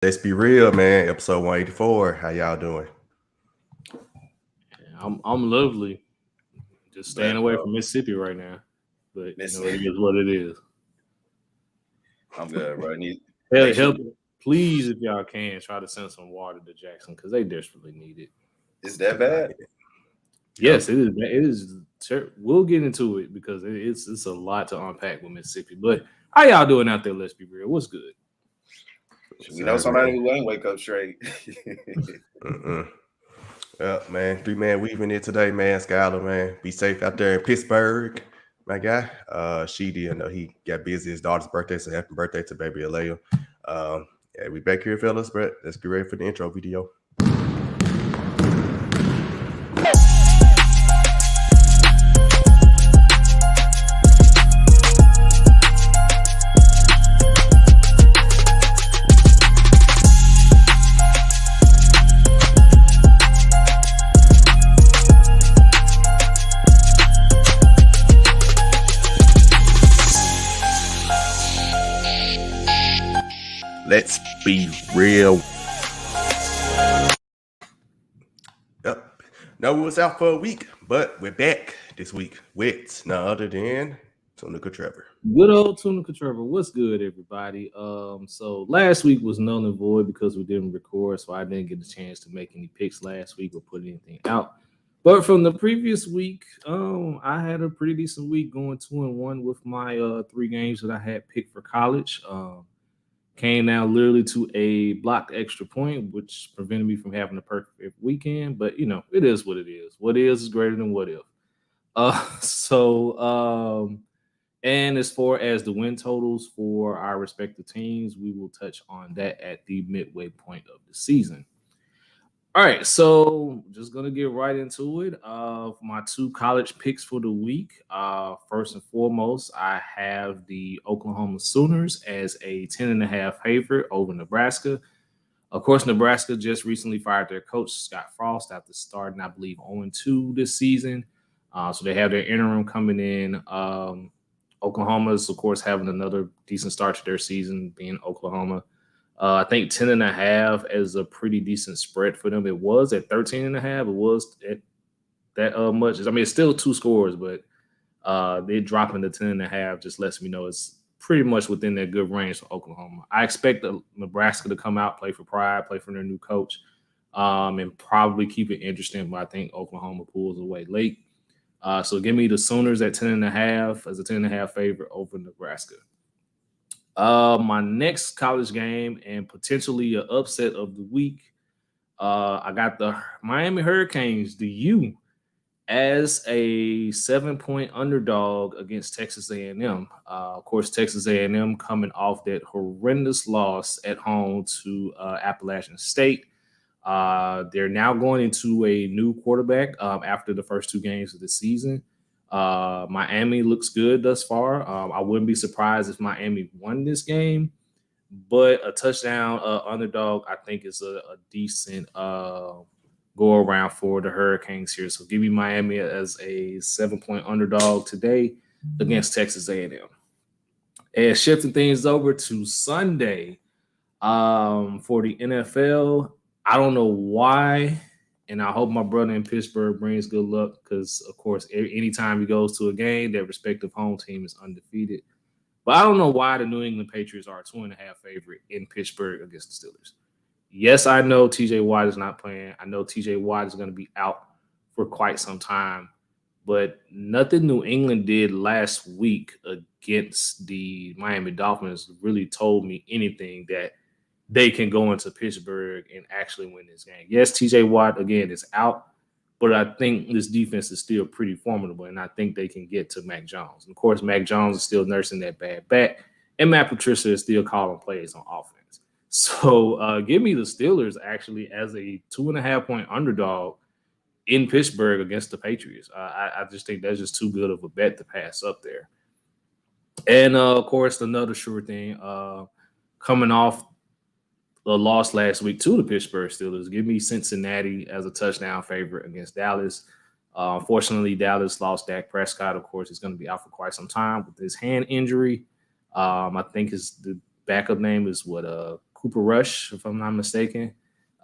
Let's be real, man. Episode 184. How y'all doing? I'm lovely. Just staying Bless, away bro. from Mississippi right now. But it Listen. is what it is. I'm good, bro. Help, please, if y'all can, try to send some water to Jackson because they desperately need it. Is that bad? Yes, it is. It is. We'll get into it because it's a lot to unpack with Mississippi. But how y'all doing out there? Let's be real. What's good? We know somebody who ain't wake up straight. Yeah, man. 3-man weaving it today, man. Skyler, man. Be safe out there in Pittsburgh, my guy. She did know he got busy. His daughter's birthday, so happy birthday to baby Alea. Yeah, we back here, fellas, but let's get ready for the intro video. Let's be real. Yep. No, we was out for a week, but we're back this week with none other than Tunica Trevor. Good old Tunica Trevor. What's good, everybody? So last week was null and void because we didn't record, so I didn't get a chance to make any picks last week or put anything out. But from the previous week, I had a pretty decent week going 2-1 with my 3 games that I had picked for college. Came down literally to a blocked extra point, which prevented me from having a perfect weekend. But, it is what it is. What is greater than what if. And as far as the win totals for our respective teams, we will touch on that at the midway point of the season. All right, so just going to get right into it. For my 2 college picks for the week, first and foremost, I have the Oklahoma Sooners as a 10.5 favorite over Nebraska. Of course, Nebraska just recently fired their coach, Scott Frost, after starting, I believe, 0-2 this season. So they have their interim coming in. Oklahoma's, of course, having another decent start to their season, being Oklahoma. I think 10.5 is a pretty decent spread for them. It was at 13.5. It was at that much. I mean, it's still 2 scores, but they're dropping to 10.5 just lets me know it's pretty much within their good range for Oklahoma. I expect Nebraska to come out, play for pride, play for their new coach, and probably keep it interesting, but I think Oklahoma pulls away late. So give me the Sooners at 10.5 as a 10.5 favorite over Nebraska. My next college game and potentially an upset of the week, I got the Miami Hurricanes, the U, as a 7-point underdog against Texas A&M. Of course, Texas A&M coming off that horrendous loss at home to Appalachian State. They're now going into a new quarterback after the first 2 games of the season. Miami looks good thus far. I wouldn't be surprised if Miami won this game, but a touchdown underdog, I think, is a decent go around for the Hurricanes here. So give me Miami as a 7-point underdog today against Texas A&M. And shifting things over to Sunday for the NFL, I don't know why. And I hope my brother in Pittsburgh brings good luck because, of course, anytime he goes to a game, their respective home team is undefeated. But I don't know why the New England Patriots are a 2.5 favorite in Pittsburgh against the Steelers. Yes, I know T.J. Watt is not playing. I know T.J. Watt is going to be out for quite some time. But nothing New England did last week against the Miami Dolphins really told me anything that they can go into Pittsburgh and actually win this game. Yes, TJ Watt, again, is out, but I think this defense is still pretty formidable, and I think they can get to Mac Jones. And of course, Mac Jones is still nursing that bad back, and Matt Patricia is still calling plays on offense. So give me the Steelers actually as a 2.5-point underdog in Pittsburgh against the Patriots. I just think that's just too good of a bet to pass up there. And, of course, another sure thing, coming off a loss last week to the Pittsburgh Steelers. Give me Cincinnati as a touchdown favorite against Dallas. Unfortunately, Dallas lost Dak Prescott. Of course, he's going to be out for quite some time with his hand injury. I think the backup name is Cooper Rush, if I'm not mistaken.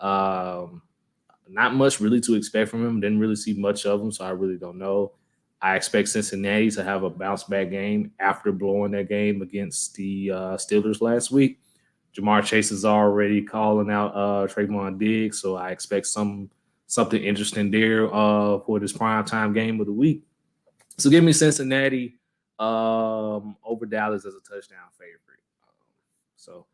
Not much really to expect from him. Didn't really see much of him, so I really don't know. I expect Cincinnati to have a bounce back game after blowing that game against the Steelers last week. Jamar Chase is already calling out Trayvon Diggs, so I expect something interesting there for this primetime game of the week. So give me Cincinnati over Dallas as a touchdown favorite. So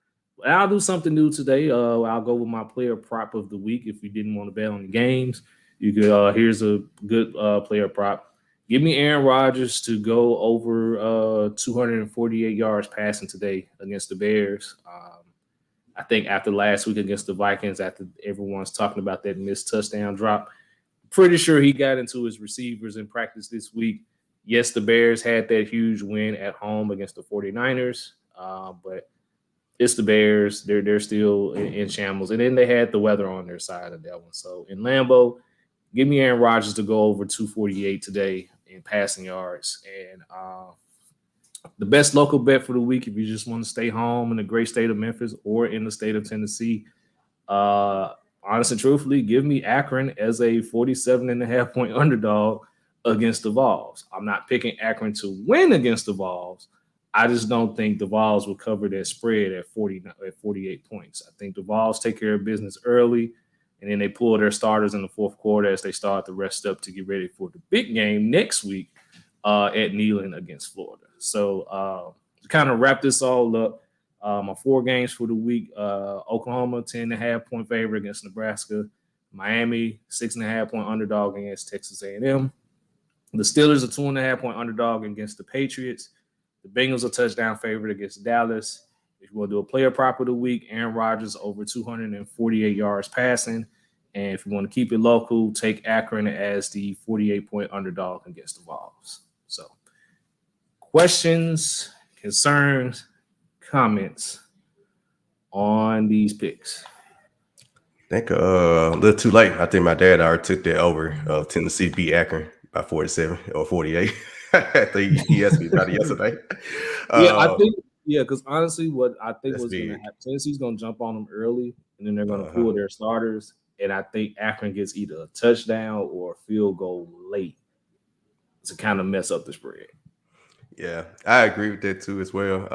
I'll do something new today. I'll go with my player prop of the week. If you didn't want to bet on the games, you could. Here's a good player prop. Give me Aaron Rodgers to go over 248 yards passing today against the Bears. I think after last week against the Vikings, after everyone's talking about that missed touchdown drop, pretty sure he got into his receivers in practice this week. Yes, the Bears had that huge win at home against the 49ers, but it's the Bears. They're still in shambles. And then they had the weather on their side of that one. So in Lambeau, give me Aaron Rodgers to go over 248 today in passing yards. And the best local bet for the week, if you just want to stay home in the great state of Memphis or in the state of Tennessee, honestly, truthfully, give me Akron as a 47.5 point underdog against the Vols. I'm not picking Akron to win against the Vols. I just don't think the Vols will cover that spread at 48 points. I think the Vols take care of business early, and then they pull their starters in the fourth quarter as they start to rest up to get ready for the big game next week at Neyland against Florida. So to kind of wrap this all up, my 4 games for the week, Oklahoma, 10.5 point favorite against Nebraska. Miami, 6.5 point underdog against Texas A&M. The Steelers, a 2.5 point underdog against the Patriots. The Bengals, a touchdown favorite against Dallas. If you want to do a player prop of the week, Aaron Rodgers over 248 yards passing. And if you want to keep it local, take Akron as the 48 point underdog against the Vols. So, questions, concerns, comments on these picks? I think a little too late. I think my dad already took that over of Tennessee beat Akron by 47 or 48. I think he asked me about it yesterday. I think because honestly, what I think was going to big. happen, Tennessee's going to jump on them early, and then they're going to pull their starters, and I think Akron gets either a touchdown or a field goal late to kind of mess up the spread. Yeah, I agree with that too as well.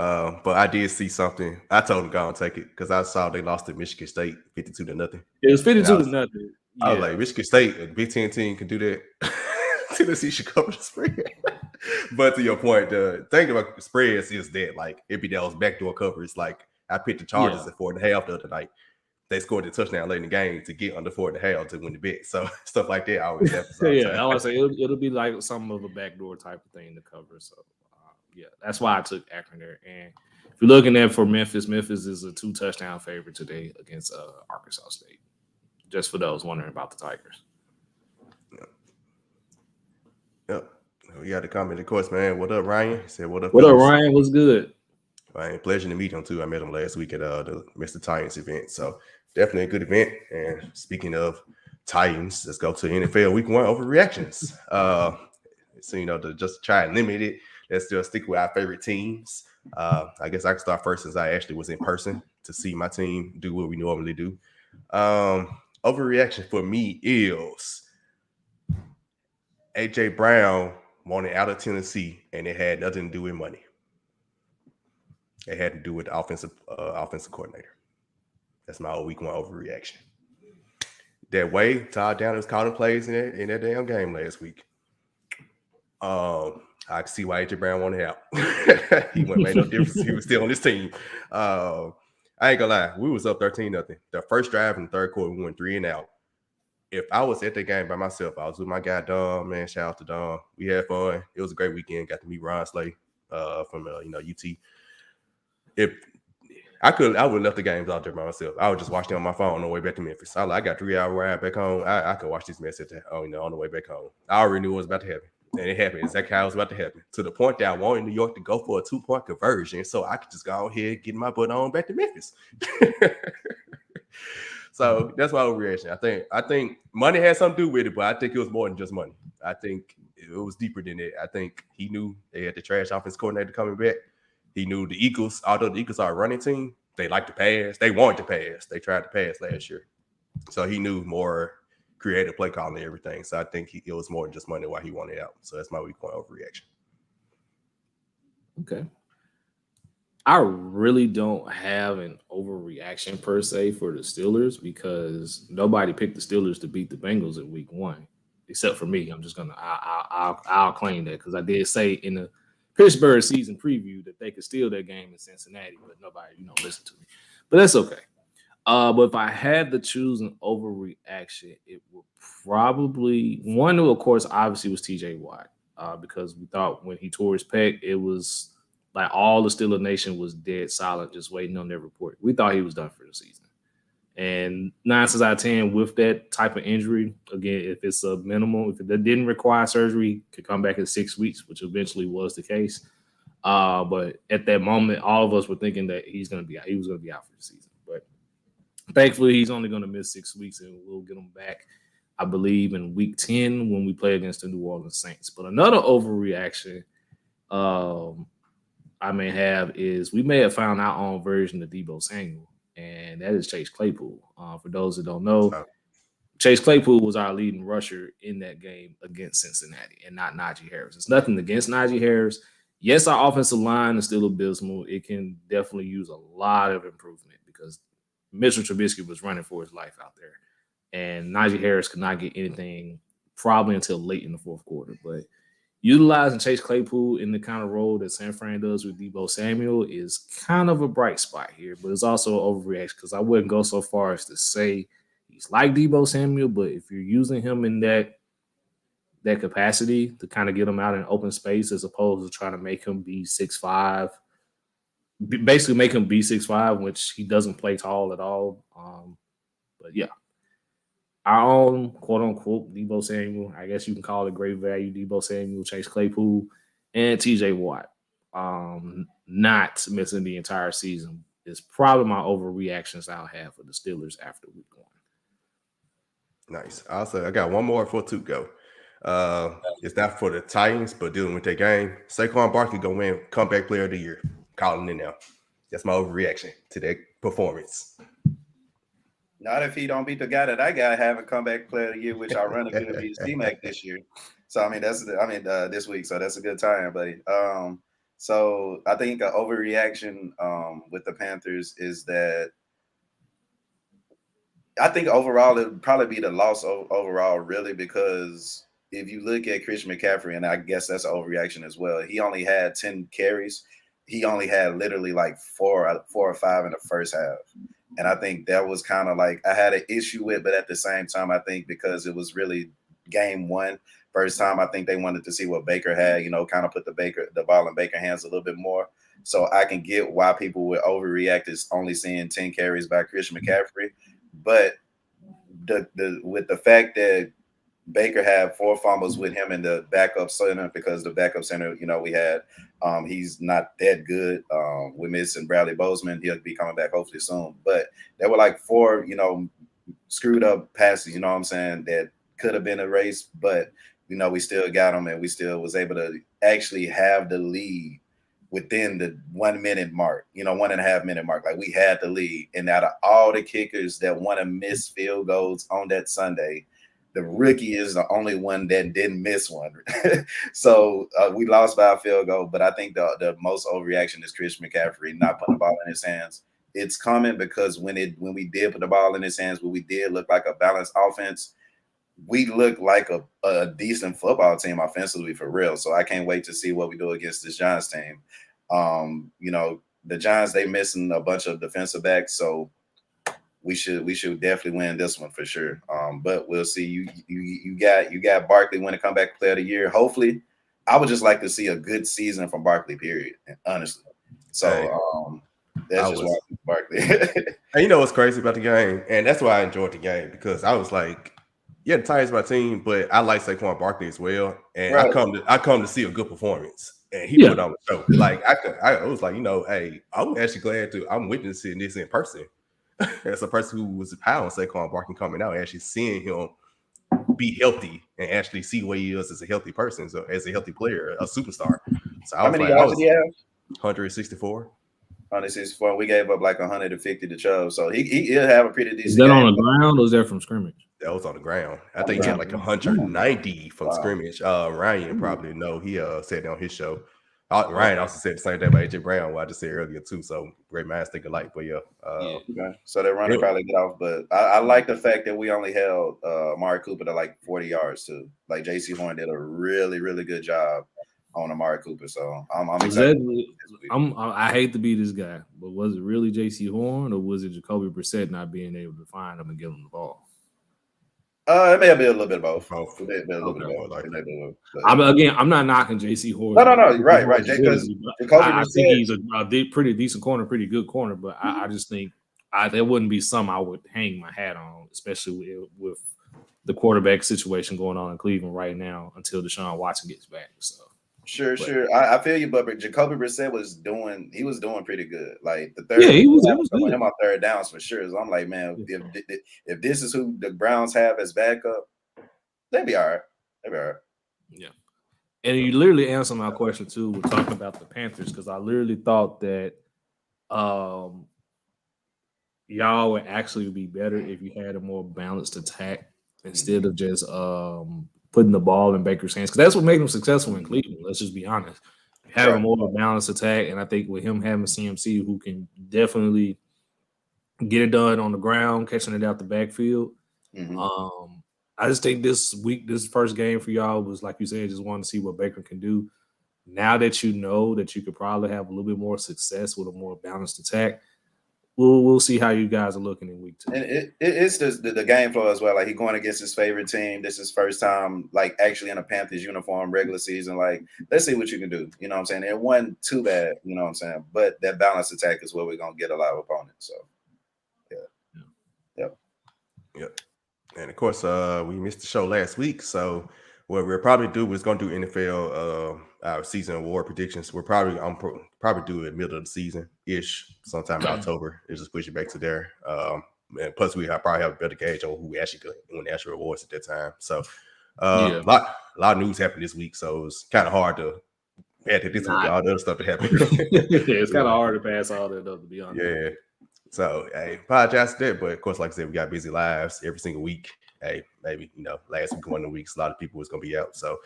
But I did see something. I told him go and take it because I saw they lost to Michigan State 52-0. It was 52-0. I was like, Michigan State, a Big Ten team can do that. Tennessee should cover the spread. But to your point, the thing about spreads is that like it be those backdoor covers. Like I picked the Chargers at 4.5 the other night. They scored the touchdown late in the game to get under 4.5 to win the bet. So stuff like that always happens. I would say it'll be like some of a backdoor type of thing to cover. So that's why I took Akron there. And if you're looking at for Memphis, Memphis is a 2 touchdown favorite today against Arkansas State. Just for those wondering about the Tigers. Yep. We got a comment, of course, man. What up, Ryan? He said, what up? What up, Ryan? What's good? Ryan, pleasure to meet him too. I met him last week at the Mr. Titans event. So definitely a good event. And speaking of Titans, let's go to NFL Week 1 overreactions. So to just try and limit it, let's just stick with our favorite teams. I guess I can start first since I actually was in person to see my team do what we normally do. Overreaction for me is A.J. Brown wanted out of Tennessee, and it had nothing to do with money. It had to do with the offensive coordinator. That's my Week 1 overreaction. That way, Todd Downing was calling plays in that damn game last week. I can see why A.J. Brown wanted out. He wouldn't make no difference. He was still on this team. I ain't gonna lie. We was up 13-0. The first drive in the third quarter, we went 3 and out. If I was at the game by myself, I was with my guy Dom, man. Shout out to Dom. We had fun. It was a great weekend. Got to meet Ron Slay from UT. If I would have left the games out there by myself. I would just watch them on my phone on the way back to Memphis. I got 3-hour ride back home. I could watch this mess on the way back home. I already knew what was about to happen. And it happened exactly how it was about to happen. To the point that I wanted New York to go for a 2-point conversion so I could just go ahead and get my butt on back to Memphis. So that's my overreaction. I think money had something to do with it, but I think it was more than just money. I think it was deeper than that. I think he knew they had the trash offense coordinator coming back. He knew the Eagles, although the Eagles are a running team, they like to pass. They wanted to pass. They tried to pass last year. So he knew more creative play calling and everything. So I think it was more than just money why he wanted out. So that's my week one overreaction. Okay. I really don't have an overreaction per se for the Steelers because nobody picked the Steelers to beat the Bengals in week one, except for me. I'm just I'll claim that because I did say in the Pittsburgh season preview that they could steal that game in Cincinnati, but nobody, listened to me. But that's okay. But if I had to choose an overreaction, it would probably one, of course, obviously was TJ Watt, because we thought when he tore his pec, it was like all the Steelers Nation was dead silent, just waiting on their report. We thought he was done for the season. And 9 times out of 10, with that type of injury, again, if it's a minimal, if it didn't require surgery, could come back in 6 weeks, which eventually was the case. But at that moment, all of us were thinking that he was going to be out for the season. But thankfully, he's only going to miss 6 weeks, and we'll get him back, I believe, in week 10 when we play against the New Orleans Saints. But another overreaction I may have is we may have found our own version of Deebo Samuel, and that is Chase Claypool. For those that don't know, Chase Claypool was our leading rusher in that game against Cincinnati and not Najee Harris. It's nothing against Najee Harris. Yes, our offensive line is still abysmal. It can definitely use a lot of improvement because Mitchell Trubisky was running for his life out there, and Najee Harris could not get anything probably until late in the fourth quarter. But utilizing Chase Claypool in the kind of role that San Fran does with Deebo Samuel is kind of a bright spot here, but it's also an overreaction because I wouldn't go so far as to say he's like Deebo Samuel, but if you're using him in that capacity to kind of get him out in open space as opposed to trying to make him be 6'5", basically make him be 6'5", which he doesn't play tall at all. But yeah. Our own quote-unquote Deebo Samuel, I guess you can call it great value Deebo Samuel, Chase Claypool, and TJ Watt. Not missing the entire season is probably my overreactions I'll have for the Steelers after week one. Nice. Also, I got one more for Tuco. It's not for the Titans, but dealing with their game. Saquon Barkley gonna win comeback player of the year. Calling it now. That's my overreaction to that performance. Not if he don't beat the guy that I got having comeback player of the year, which I run going to be C-Mac this year. So I mean this week. So that's a good time, buddy. So I think an overreaction with the Panthers is that I think overall it would probably be the loss overall, really, because if you look at Christian McCaffrey, and I guess that's an overreaction as well, he only had 10 carries. He only had literally like four or five in the first half. And I think that was kind of like I had an issue with, but at the same time, I think because it was really game one, first time, I think they wanted to see what Baker had, kind of put the ball in Baker's hands a little bit more. So I can get why people would overreact is only seeing 10 carries by Christian McCaffrey. But with the fact that Baker had 4 fumbles with him in the backup center because the backup center, we had, he's not that good. We're missing Bradley Bozeman. He'll be coming back hopefully soon. But there were like 4, screwed up passes, you know what I'm saying, that could have been erased. But, we still got them and we still was able to actually have the lead within the 1 minute mark, 1.5 minute mark. Like we had the lead. And out of all the kickers that want to miss field goals on that Sunday, the rookie is the only one that didn't miss one. So we lost by a field goal, but I think the most overreaction is Christian McCaffrey not putting the ball in his hands. It's coming because when we did put the ball in his hands, when we did look like a balanced offense, we look like a decent football team offensively for real. So I can't wait to see what we do against this Giants team. The Giants, they missing a bunch of defensive backs, so we should definitely win this one for sure. But we'll see. You got Barkley win a comeback player of the year. Hopefully, I would just like to see a good season from Barkley, period. Honestly. So that's just why I think Barkley. And you know what's crazy about the game? And that's why I enjoyed the game, because I was like, yeah, the Titans my team, but I like Saquon Barkley as well. And right. I come to see a good performance. And he put on the show. Like I was like, hey, I'm actually glad I'm witnessing this in person. As a person who was pounding Saquon Barkley coming out and actually seeing him be healthy and actually see what he is as a healthy person, so as a healthy player, a superstar. So how many yards did he have? 164. 164. We gave up like 150 to Chubb, so he'll have a pretty decent. Is that game. on the ground or is that from scrimmage? That was on the ground. I think he had like 190 from scrimmage. Ryan probably know. He said that on his show. Ryan also said the same thing about AJ Brown, what I just said earlier too. So great minds think alike. But yeah. Okay. So they're running probably get off, but I like the fact that we only held Amari Cooper to like 40 yards too. Like J.C. Horn did a really, really good job on Amari Cooper. So I'm excited. I hate to be this guy, but was it really J.C. Horn or was it Jacoby Brissett not being able to find him and give him the ball? It may have been a little bit of both. I'm not knocking J.C. Horn. No. Right. Because I think he's a pretty decent corner, pretty good corner. But I just think there wouldn't be some I would hang my hat on, especially with the quarterback situation going on in Cleveland right now until Deshaun Watson gets back. So. Sure. I feel you, but Jacoby Brissett was doing pretty good. Like the third, he was good. Him on third downs for sure. So I'm like, man, if this is who the Browns have as backup, they'll be all right. Yeah, and you literally answered my question too. We're talking about the Panthers because I literally thought that y'all would actually be better if you had a more balanced attack instead of just putting the ball in Baker's hands, because that's what made him successful in Cleveland. Let's just be honest. Have a more balanced attack, and I think with him having CMC who can definitely get it done on the ground, catching it out the backfield. I just think this first game for y'all was, like you said, just wanting to see what Baker can do. Now that you know that you could probably have a little bit more success with a more balanced attack, we'll see how you guys are looking in week 2. And it's just the game flow as well. Like, he's going against his favorite team. This is his first time, like, actually in a Panthers uniform regular season. Like, let's see what you can do. You know what I'm saying? It wasn't too bad, you know what I'm saying? But that balanced attack is where we're going to get a lot of opponents. So, Yep. And, of course, we missed the show last week. So what we'll probably do is going to do NFL our season award predictions. I'm probably do it middle of the season-ish, sometime in October. It's just push it back to there. And plus, we probably have a better gauge on who actually could win the actual awards at that time. So a lot of news happened this week, so it's kind of hard to add to this week, all the other stuff that happened. It's kind of hard to pass all that up, to be honest. Yeah. So, hey, apologize for that, but of course, like I said, we got busy lives every single week. Hey, maybe, last week, one of the weeks, a lot of people was going to be out. So,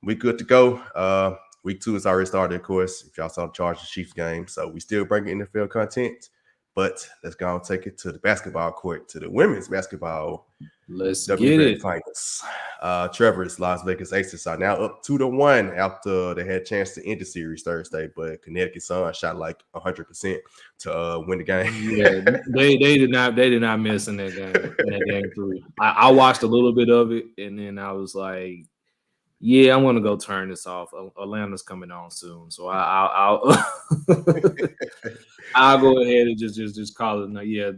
we good to go. Week 2 is already started, of course, if y'all saw the Chargers Chiefs game. So, we still bringing NFL content, but let's go and take it to the basketball court, to the women's basketball. Let's WNBA Finals. Trevor's Las Vegas Aces are now up 2-1 after they had a chance to end the series Thursday, but Connecticut Sun shot like 100% to win the game. Yeah, they did not miss in that game 3. I watched a little bit of it, and then I was like, yeah, I'm gonna go turn this off. Atlanta's coming on soon, so I'll I'll go ahead and just call it. Yeah,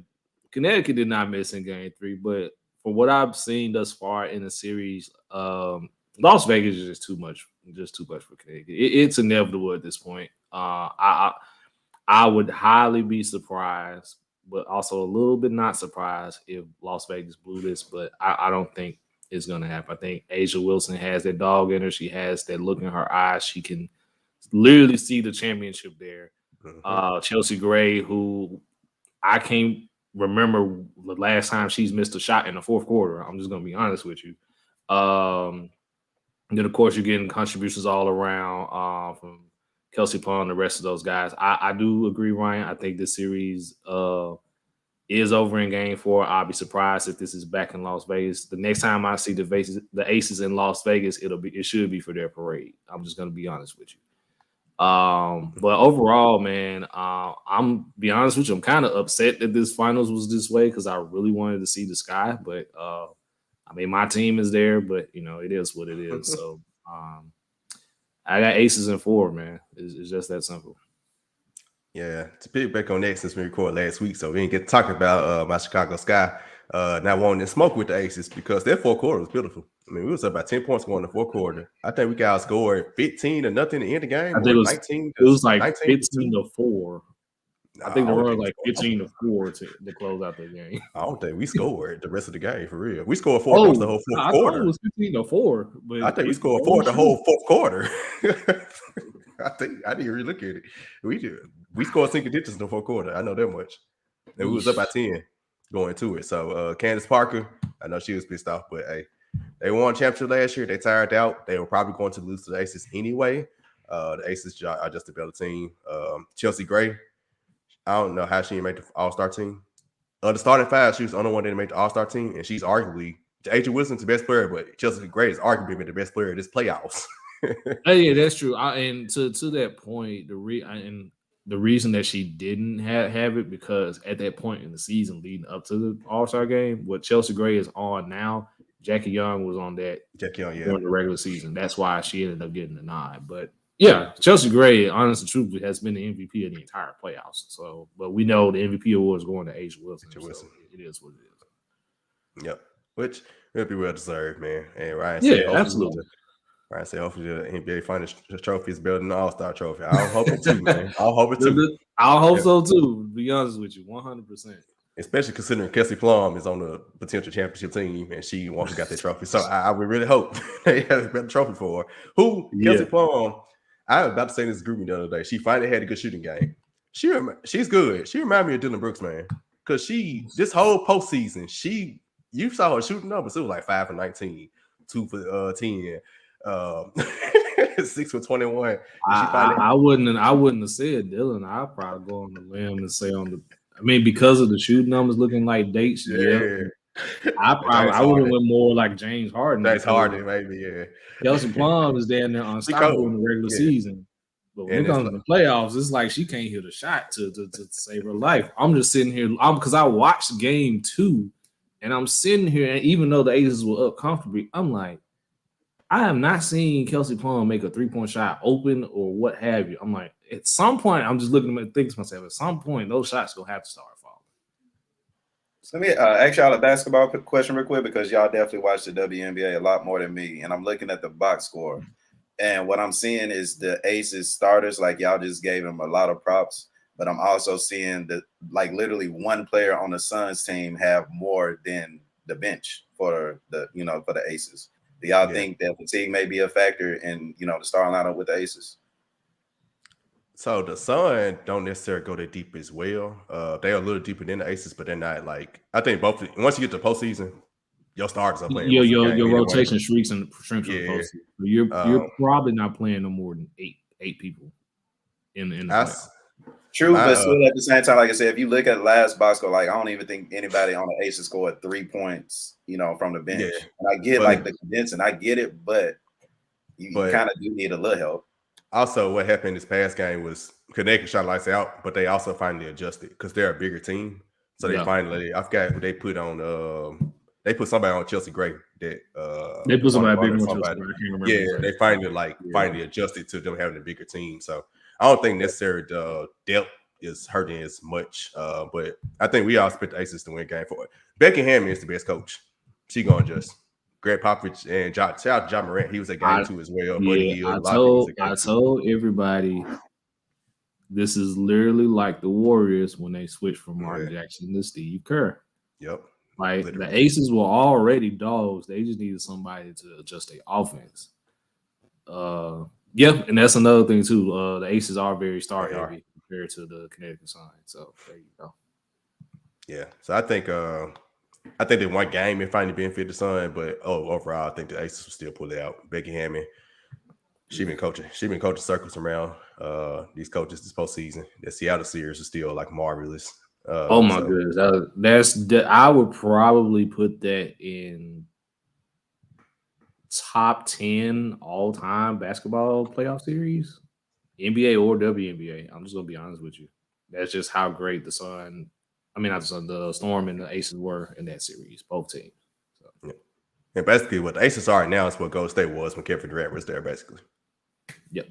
Connecticut did not miss in game 3, but for what I've seen thus far in the series, Las Vegas is just too much for Connecticut. It's inevitable at this point. I would highly be surprised, but also a little bit not surprised if Las Vegas blew this, but I don't think it's going to happen. I think Asia Wilson has that dog in her. She has that look in her eyes. She can literally see the championship there. Chelsea Gray, who I can't remember the last time she's missed a shot in the fourth quarter. I'm just going to be honest with you. Then, of course, you're getting contributions all around from Kelsey Plum and the rest of those guys. I do agree, Ryan. I think this series is over in game 4. I'll be surprised if this is back in Las Vegas. The next time I see the Aces in Las Vegas, it should be for their parade. I'm just going to be honest with you. But overall, man, I'm be honest with you, I'm kind of upset that this finals was this way because I really wanted to see the sky. But I mean, my team is there, but it is what it is. So I got Aces in 4, man. It's just that simple. Yeah, to piggyback on that, since we recorded last week, so we didn't get to talk about my Chicago Sky not wanting to smoke with the Aces because their fourth quarter was beautiful. I mean, we was up about 10 points going in the fourth quarter. I think we got outscored 15-0 to end the game. I think it was like 15-4. I think they were like 15-4 to close out the game. I don't think we scored the rest of the game for real. We scored 4 the whole fourth quarter. It was 15-4, but I think we scored 4 the whole fourth quarter. I didn't really look at it. we scored single digits in the fourth quarter. I know that much. And we was up by 10 going into it. So Candace Parker, I know she was pissed off, but hey, they won championship last year. They tired out. They were probably going to lose to the Aces anyway. The Aces are just a better team. Chelsea Gray, I don't know how she didn't make the All-Star team. The starting five, she was the only one that didn't make the All-Star team, and she's arguably Adrian Wilson's the best player, but Chelsea Gray is arguably the best player in this playoffs. Yeah, that's true. And to that point, the reason that she didn't have it because at that point in the season leading up to the All-Star game, what Chelsea Gray is on now, Jackie Young was on that during the regular season. That's why she ended up getting the nod. But yeah, Chelsea Gray, honestly, truthfully, has been the MVP of the entire playoffs. So, but we know the MVP award is going to Adrian Wilson. So it is what it is. Yep, which will be well deserved, man. And Ryan said, absolutely. Ryan said, hopefully the NBA Finals trophy is better than the All-Star trophy. I'll hope it too, man. I'll hope it too. I'll hope so too. To be honest with you, 100%. Especially considering Kelsey Plum is on the potential championship team and she wants to get that trophy. So I would really hope they have a better trophy for her. Kelsey Plum, I was about to say this group the other day. She finally had a good shooting game. She's good. She reminded me of Dylan Brooks, man. Because this whole postseason, you saw her shooting numbers. It was like 5 for 19, 2 for 10, 6 for 21. I wouldn't have said Dylan. I'd probably go on the limb and say because of the shooting numbers looking like dates. Yeah. I would have went more like James Harden. James Harden, maybe, yeah. Kelsey Plum is down there unstoppable in the regular season. But when it comes to the playoffs, it's like she can't hit a shot to save her life. I'm just sitting here because I watched game 2 and I'm sitting here, and even though the Aces were up comfortably, I'm like, I have not seen Kelsey Plum make a 3-point shot open or what have you. I'm like, at some point, I'm just looking at things to myself. At some point, those shots gonna have to start falling. So let me ask y'all a basketball question real quick because y'all definitely watch the WNBA a lot more than me, and I'm looking at the box score, and what I'm seeing is the Aces starters. Like y'all just gave them a lot of props, but I'm also seeing that literally one player on the Suns team have more than the bench for the for the Aces. Do y'all think that fatigue may be a factor in, the starting lineup with the Aces? So the Sun don't necessarily go that deep as well. They are a little deeper than the Aces, but they're not I think both. Once you get to postseason, your starters are playing. Your rotation shrinks in the postseason. You're probably not playing no more than eight people in the playoffs. True, but still at the same time, like I said, if you look at the last box score, I don't even think anybody on the Aces scored 3 points, from the bench. Yeah. And I get the condensing, I get it, but you kind of do need a little help. Also, what happened this past game was Connecticut shot lights out, but they also finally adjusted because they're a bigger team. So they finally, I forgot who they put on. They put somebody on Chelsea Gray. They put somebody big on Chelsea Gray. I can't remember. Yeah, they finally adjusted to them having a bigger team. So I don't think necessarily the depth is hurting as much, but I think we all expect the Aces to win game 4. Becky Hammond is the best coach. She gonna adjust. Greg Popovich and shout out to John Morant. He was at game 2 as well. I told everybody this is literally like the Warriors when they switched from Mark Jackson to Steve Kerr. Yep. The Aces were already dogs. They just needed somebody to adjust their offense. And that's another thing too. The Aces are very star heavy compared to the Connecticut Sun. So there you go. Yeah. So I think they one game it finally benefit the Sun, but overall, I think the Aces will still pull it out. Becky Hammond, she been coaching circles around these coaches this postseason. The Seattle series is still marvelous. Goodness, I would probably put that in top 10 all-time basketball playoff series, NBA or WNBA. I'm just gonna be honest with you. That's just how great the Storm and the Aces were in that series, both teams. So. Yeah. And basically, what the Aces are now is what Golden State was when Kevin Durant was there, basically. Yep.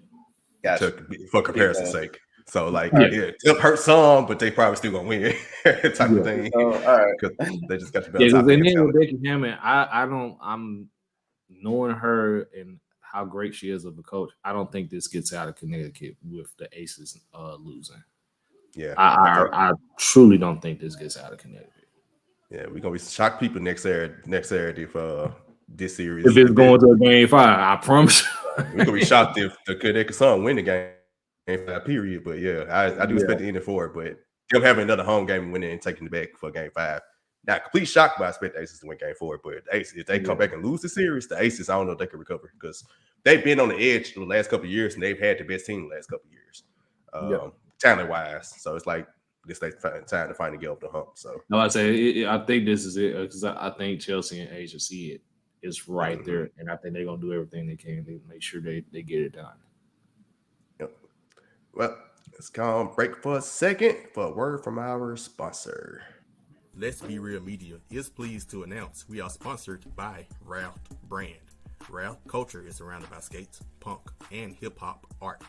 Gotcha. For comparison's sake. So, it'll hurt some, but they probably still gonna win, type of thing. All right. Because they just got the better. Yeah, because then with Becky Hammond, I'm knowing her and how great she is of a coach. I don't think this gets out of Connecticut with the Aces losing. Yeah, I truly don't think this gets out of Connecticut. Yeah, we're gonna be shocked people next Saturday for this series. If it's going to a game 5, I promise you. We're gonna be shocked if the Connecticut Sun win the game Game 5, period. But yeah, I do expect the ending for it. But them having another home game and winning and taking it back for Game 5. Not complete shock, but I expect the Aces to win Game 4. But the Aces, if they come back and lose the series, the Aces, I don't know if they can recover because they've been on the edge the last couple of years and they've had the best team the last couple of years, talent wise. So it's like this time to finally get over the hump. So no, I say I think this is it because I think Chelsea and Asia see it. It's right there, and I think they're gonna do everything they can to make sure they get it done. Yep. Well, let's go on break for a second for a word from our sponsor. Let's Be Real Media is pleased to announce we are sponsored by Ralph Brand. Ralph culture is surrounded by skates, punk, and hip-hop art.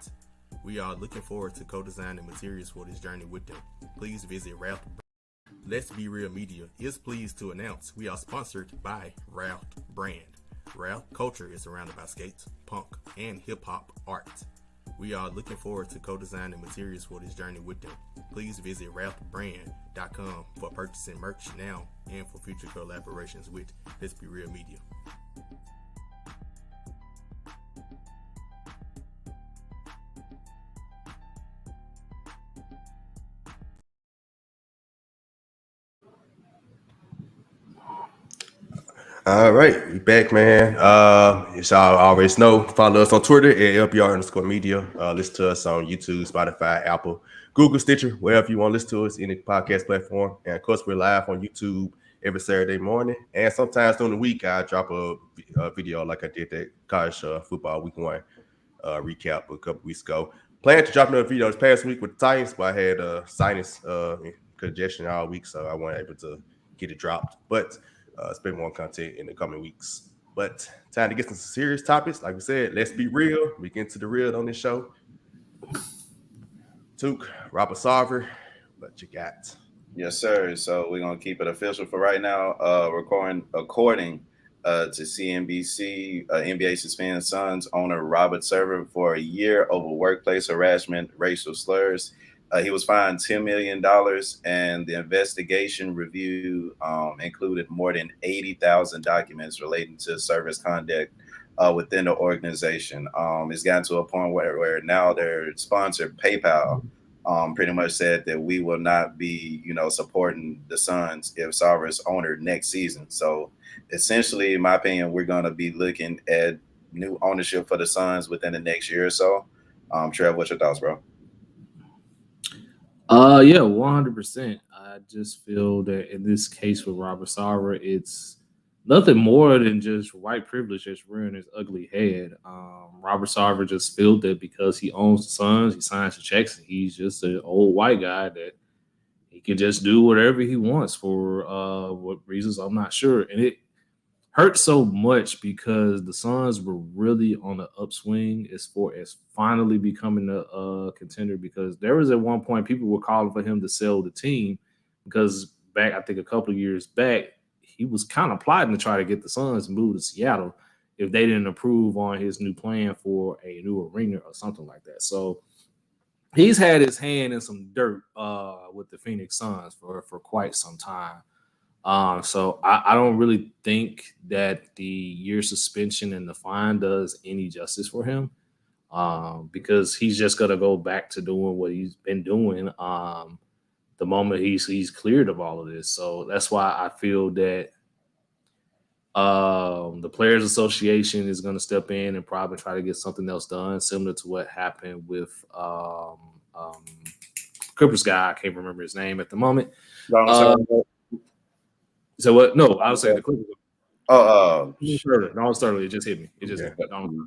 We are looking forward to co-designing materials for this journey with them. Please visit Ralph. Let's Be Real Media is pleased to announce we are sponsored by Ralph Brand. Ralph culture is surrounded by skates, punk, and hip-hop art. We are looking forward to co-designing materials for this journey with them. Please visit ralphbrand.com for purchasing merch now and for future collaborations with Let's Be Real Media. All right, we back, man. As y'all always know, follow us on Twitter at LBR_media. Listen to us on YouTube, Spotify, Apple, Google, Stitcher, wherever you want to listen to us, any podcast platform. And of course, we're live on YouTube every Saturday morning. And sometimes during the week, I drop a video like I did that college football week 1 recap a couple weeks ago. Planned to drop another video this past week with the Titans, but I had sinus congestion all week, so I wasn't able to get it dropped. But expect more content in the coming weeks. But time to get some serious topics. Like we said, let's be real. We get into the real on this show. Took Robert Sarver, what you got? Yes, sir. So we're gonna keep it official for right now. Recording according to CNBC, NBA suspends Suns owner Robert Sarver for a year over workplace harassment, racial slurs. He was fined $10 million, and the investigation review included more than 80,000 documents relating to service conduct within the organization. It's gotten to a point where now their sponsor, PayPal, pretty much said that we will not be, supporting the Suns if Sarver's owner next season. So essentially, in my opinion, we're going to be looking at new ownership for the Suns within the next year or so. Trev, what's your thoughts, bro? Yeah, 100%. I just feel that in this case with Robert Sarver, it's nothing more than just white privilege that's rearing his ugly head. Robert Sarver just feel that because he owns the Suns, he signs the checks, and he's just an old white guy that he can just do whatever he wants for what reasons I'm not sure. And it hurt so much because the Suns were really on the upswing as far as finally becoming a contender, because there was at one point people were calling for him to sell the team because back, I think a couple of years back, he was kind of plotting to try to get the Suns moved to Seattle if they didn't approve on his new plan for a new arena or something like that. So he's had his hand in some dirt with the Phoenix Suns for quite some time. So I don't really think that the year suspension and the fine does any justice for him, because he's just gonna go back to doing what he's been doing the moment he's cleared of all of this. So that's why I feel that the Players Association is going to step in and probably try to get something else done, similar to what happened with Clippers guy. I can't remember his name at the moment. So what? No, I would say the Clippers. Oh, Donald Sterling. It just hit me. It just hit me.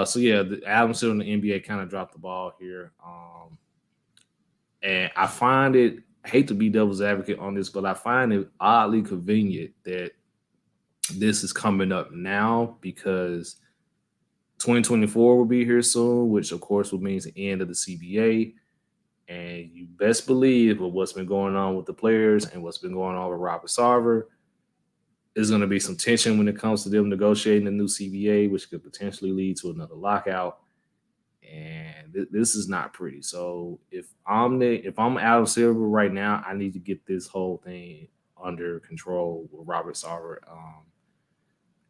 So yeah, Adam Silver in the NBA kind of dropped the ball here. And I find it, I hate to be devil's advocate on this, but I find it oddly convenient that this is coming up now because 2024 will be here soon, which of course will mean the end of the CBA. And you best believe with what's been going on with the players and what's been going on with Robert Sarver, there's going to be some tension when it comes to them negotiating a new CBA, which could potentially lead to another lockout. And this is not pretty. So if I'm Adam Silver right now, I need to get this whole thing under control with Robert Sarver.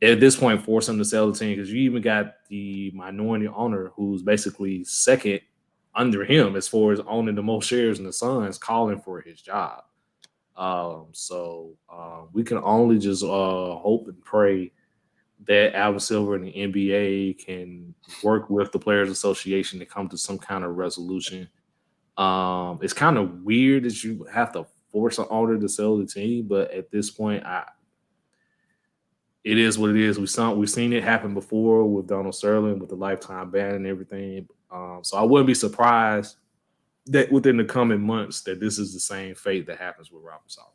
At this point, force him to sell the team, because you even got the minority owner who's basically second under him as far as owning the most shares in the Suns, calling for his job. So we can only just hope and pray that Adam Silver and the NBA can work with the Players Association to come to some kind of resolution. It's kind of weird that you have to force an owner to sell the team, but at this point, it is what it is. We've seen it happen before with Donald Sterling with the lifetime ban and everything. So I wouldn't be surprised that within the coming months that this is the same fate that happens with Robert Sarver.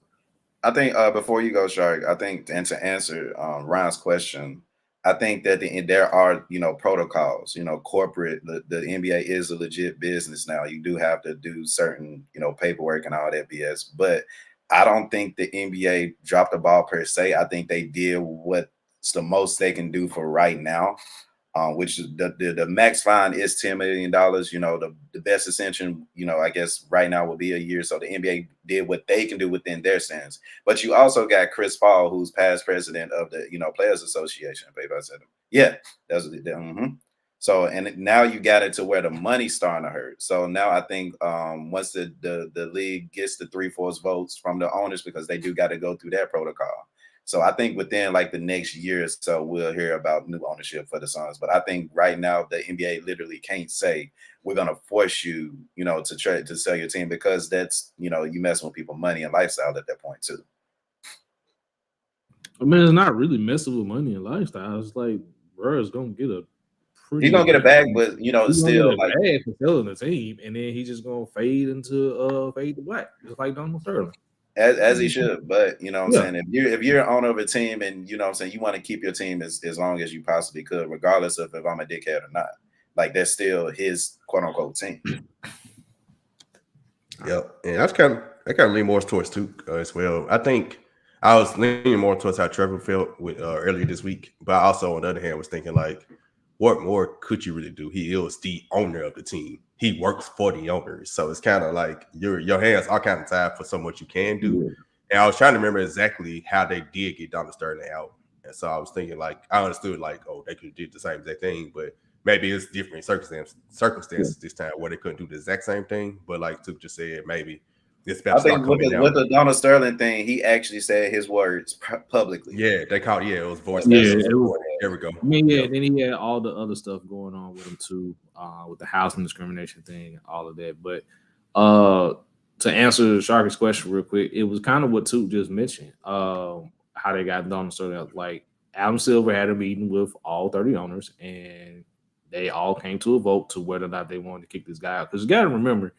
I think before you go, Shark, I think, and to answer Ryan's question, I think that there are, protocols, corporate, the NBA is a legit business now. You do have to do certain, paperwork and all that BS, but I don't think the NBA dropped the ball per se. I think they did what's the most they can do for right now, which is the max fine is $10 million. The best extension, I guess right now will be a year. So the NBA did what they can do within their sense. But you also got Chris Paul, who's past president of the, Players Association. Baby, I said, yeah, that's So, and now you got it to where the money's starting to hurt. So now I think once the league gets the 3/4 votes from the owners, because they do got to go through that protocol. So I think within like the next year or so, we'll hear about new ownership for the Suns. But I think right now the NBA literally can't say we're going to force you, to try to sell your team, because that's, you messing with people's money and lifestyle at that point too. I mean, it's not really messing with money and lifestyle. It's like, bro, is going to get a he's gonna get a bag, but it's still like bag for selling the team, and then he's just gonna fade into fade to black, just like Donald Sterling. As he should. But I'm saying, if you're an owner of a team and you want to keep your team as long as you possibly could, regardless of if I'm a dickhead or not, like that's still his quote unquote team. Yep. And I kind of lean more towards too as well. I think I was leaning more towards how Trevor felt with earlier this week, but I also on the other hand was thinking like, what more could you really do? He is the owner of the team. He works for the owners. So it's kind of like your hands are kind of tied for so much you can do. Yeah. And I was trying to remember exactly how they did get Donald Sterling out. And so I was thinking like, I understood like, oh, they could have did the same exact thing, but maybe it's different circumstances this time where they couldn't do the exact same thing. But like Tuke just said, maybe it's better. I think with the Donald Sterling thing, he actually said his words publicly. Yeah, they called. Yeah, it was voice. Yeah, there we go. I mean, yeah. Then he had all the other stuff going on with him too, with the housing discrimination thing, and all of that. But to answer Sharky's question real quick, it was kind of what Tuke just mentioned. How they got Donald Sterling. Like Adam Silver had a meeting with all 30 owners, and they all came to a vote to whether or not they wanted to kick this guy out. Because you got to remember,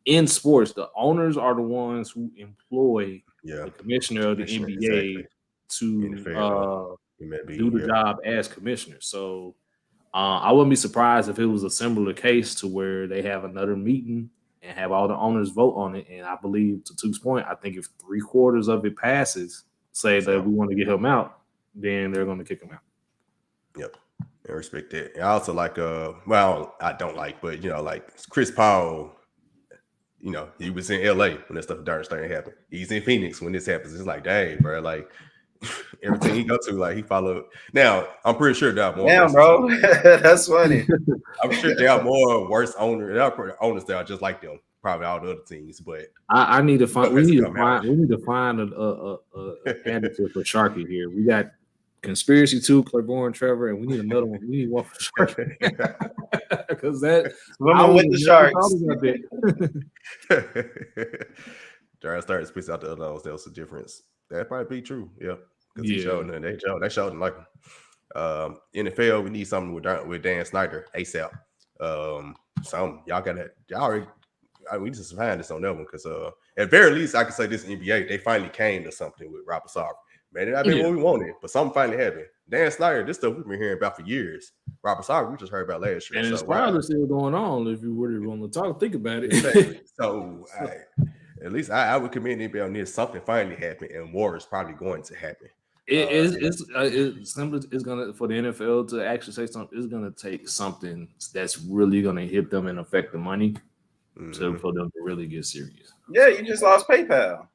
in sports, the owners are the ones who employ the commissioner of the NBA to do the job as commissioner. So I wouldn't be surprised if it was a similar case to where they have another meeting and have all the owners vote on it. And I believe, to Tuke's point, I think if 3/4 of it passes, say that we want to get him out, then they're going to kick him out. Yep. I respect that. And I also like, well, I don't like, but, like Chris Paul, he was in LA when that stuff darn starting to happen. He's in Phoenix when this happens. It's like, dang, bro, like everything he go to, like he followed. Now, I'm pretty sure there are more. Damn, bro, that's funny. I'm sure there are more worse owners. There are owners that are just like them. Probably all the other teams, but I need to find. We need to find a candidate for Sharky here. We got Conspiracy 2, Claiborne, Trevor, and we need another one. We need one for Sharky because that women with the Sharks. Jared started to spit out the other ones. That was the difference. That probably be true. Yeah, because he showed and they showed him like him. NFL, we need something with Dan Snyder ASAP. We need to find this on that one because at very least I can say this NBA they finally came to something with Robert Sarver. Man, it not been what we wanted, but something finally happened. Dan Snyder, this stuff we've been hearing about for years. Robert Sarver, we just heard about last year. And it's probably still going on if you really want to think about it. So at least I would commend NBA on this. Something finally happened, and more is probably going to happen. It's simply it's gonna for the NFL to actually say something. It's gonna take something that's really gonna hit them and affect the money for them to really get serious. Yeah, you just lost PayPal.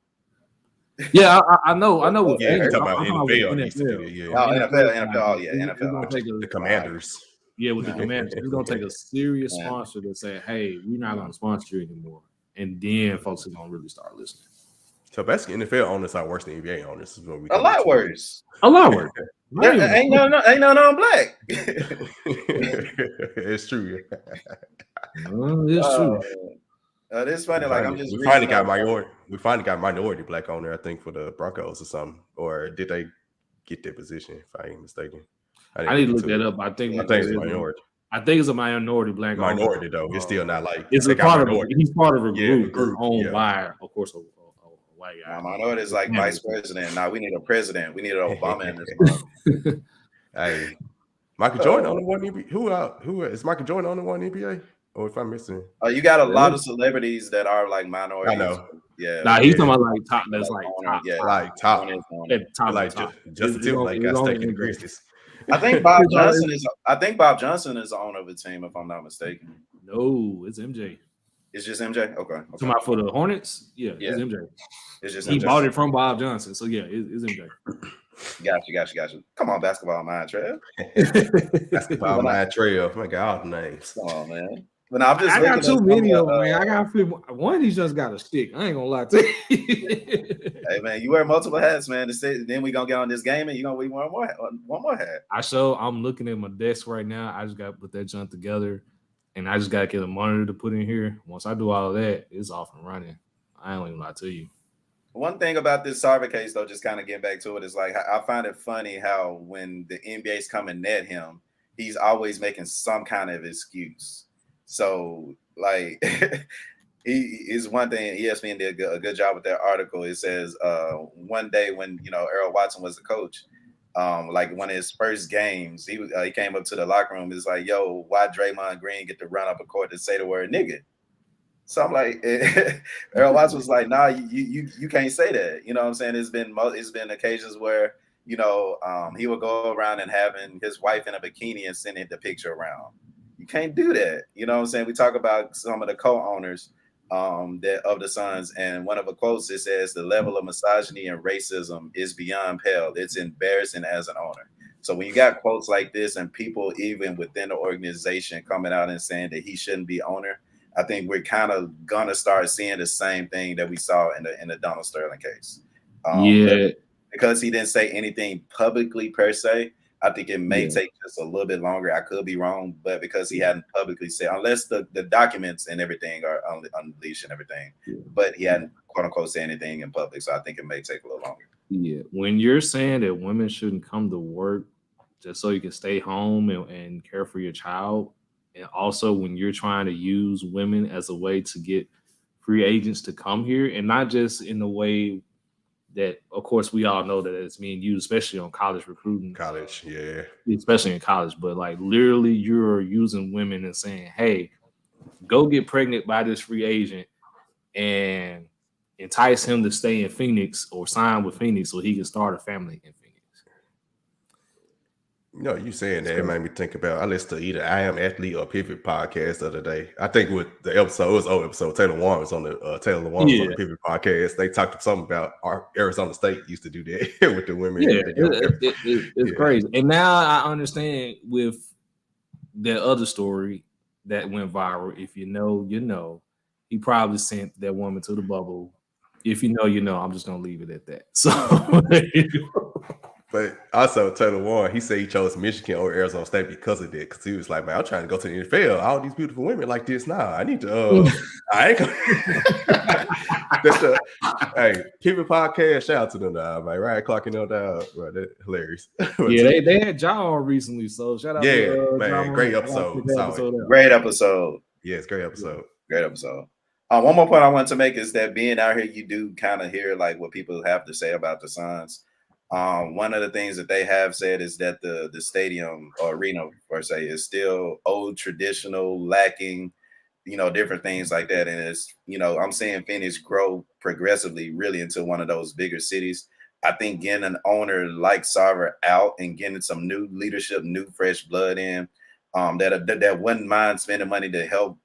Yeah, I know. Yeah, you're talking about NFL. NFL. NFL. The Commanders. Yeah, with the demand, it's gonna take a serious Yeah. sponsor to say, "Hey, we're not gonna sponsor you anymore," and then folks are gonna really start listening. So basically, NFL owners are worse than NBA owners. Is what we A lot worse. A lot worse. Ain't no non-black. It's true. It's true. It's funny. Like I'm just we finally reading got up- minority black owner, I think, for the Broncos or something. Or did they get that position? If I ain't mistaken, I need to look that up. I think it's minority. I think it's a minority black Minority owner. though. It's still not like it's a part of. He's part of a group, owned yeah. by, of course, a white guy. Minority is like vice president. Now we need a president. We need an Obama in this month. Hey, Michael Jordan on the one NBA. Who is Michael Jordan on the one NBA? Or if I'm missing, you got a lot of celebrities that are like minorities. I know. Yeah. Nah, he's talking about like top. That's like top. Yeah, like top. Top Like Justin Timberlake got stake in the Grizzlies. I think Bob Johnson is. I think Bob Johnson is the owner of the team, if I'm not mistaken. No, it's MJ. It's just MJ. Okay. Talking about for the Hornets. Yeah, it's MJ. It's just he MJ. bought it from Bob Johnson. So yeah, it's MJ. Gotcha. Come on, basketball mind, Trev. Basketball mind, Trev. My God, all the names. Come on, man. But I'm just. I got too many of them, man. I got one. He's just got a stick. I ain't gonna lie to you. Hey, man, you wear multiple hats, man. Then we gonna get on this game, and you gonna wear one more hat. I'm looking at my desk right now. I just got to put that junk together, and I just got to get a monitor to put in here. Once I do all of that, it's off and running. I ain't even lie to you. One thing about this Sarver case, though, just kind of getting back to it, is like I find it funny how when the NBA's come and net him, he's always making some kind of excuse. So, like, he is one thing. ESPN did a good job with that article. It says one day when Earl Watson was the coach, like one of his first games, he came up to the locker room. It's like, yo, why Draymond Green get to run up a court and say the word nigga? So I'm like, Earl Watson was like, nah, you can't say that. You know what I'm saying? It's been occasions where he would go around and having his wife in a bikini and sending the picture around. You can't do that. You know what I'm saying? We talk about some of the co-owners of the Suns, and one of the quotes, it says, the level of misogyny and racism is beyond pale. It's embarrassing as an owner. So when you got quotes like this and people even within the organization coming out and saying that he shouldn't be owner, I think we're kind of gonna start seeing the same thing that we saw in the Donald Sterling case. Because he didn't say anything publicly per se, I think it may take just a little bit longer. I could be wrong, but because he hadn't publicly said, unless the documents and everything are unleashed and everything, but he hadn't quote unquote say anything in public, so I think it may take a little longer. Yeah, when you're saying that women shouldn't come to work just so you can stay home and care for your child, and also when you're trying to use women as a way to get free agents to come here, and not just in the way that, of course, we all know that it's being used, especially on college recruiting. Especially in college. But like literally you're using women and saying, hey, go get pregnant by this free agent and entice him to stay in Phoenix or sign with Phoenix so he can start a family in Phoenix. You saying that, it made me think about, I listened to either I Am Athlete or Pivot podcast the other day. I think with the episode, it was old episode, Taylor Warren was on the on the Pivot podcast. They talked something about our Arizona State used to do that with the women. Yeah, it's crazy. And now I understand with that other story that went viral. If you know, you know. He probably sent that woman to the bubble. If you know, you know. I'm just gonna leave it at that. So But also Taylor Warren, he said he chose Michigan over Arizona State because of that. Because he was like, man, I'm trying to go to the NFL. All these beautiful women like this. Nah, I need to. I ain't gonna. That's the hey, Pivot podcast. Shout out to them, man. Ryan Clark and them down. Right, that's hilarious. Yeah, they had John on recently. So shout out. To man, John, great episode. Great episode. Yes, great episode. Great episode. One more point I want to make is that being out here, you do kind of hear like what people have to say about the Suns. One of the things that they have said is that the stadium or arena, per se, is still old, traditional, lacking, different things like that. And it's, I'm seeing Phoenix grow progressively really into one of those bigger cities. I think getting an owner like Sarver out and getting some new leadership, new fresh blood in, that wouldn't mind spending money to help,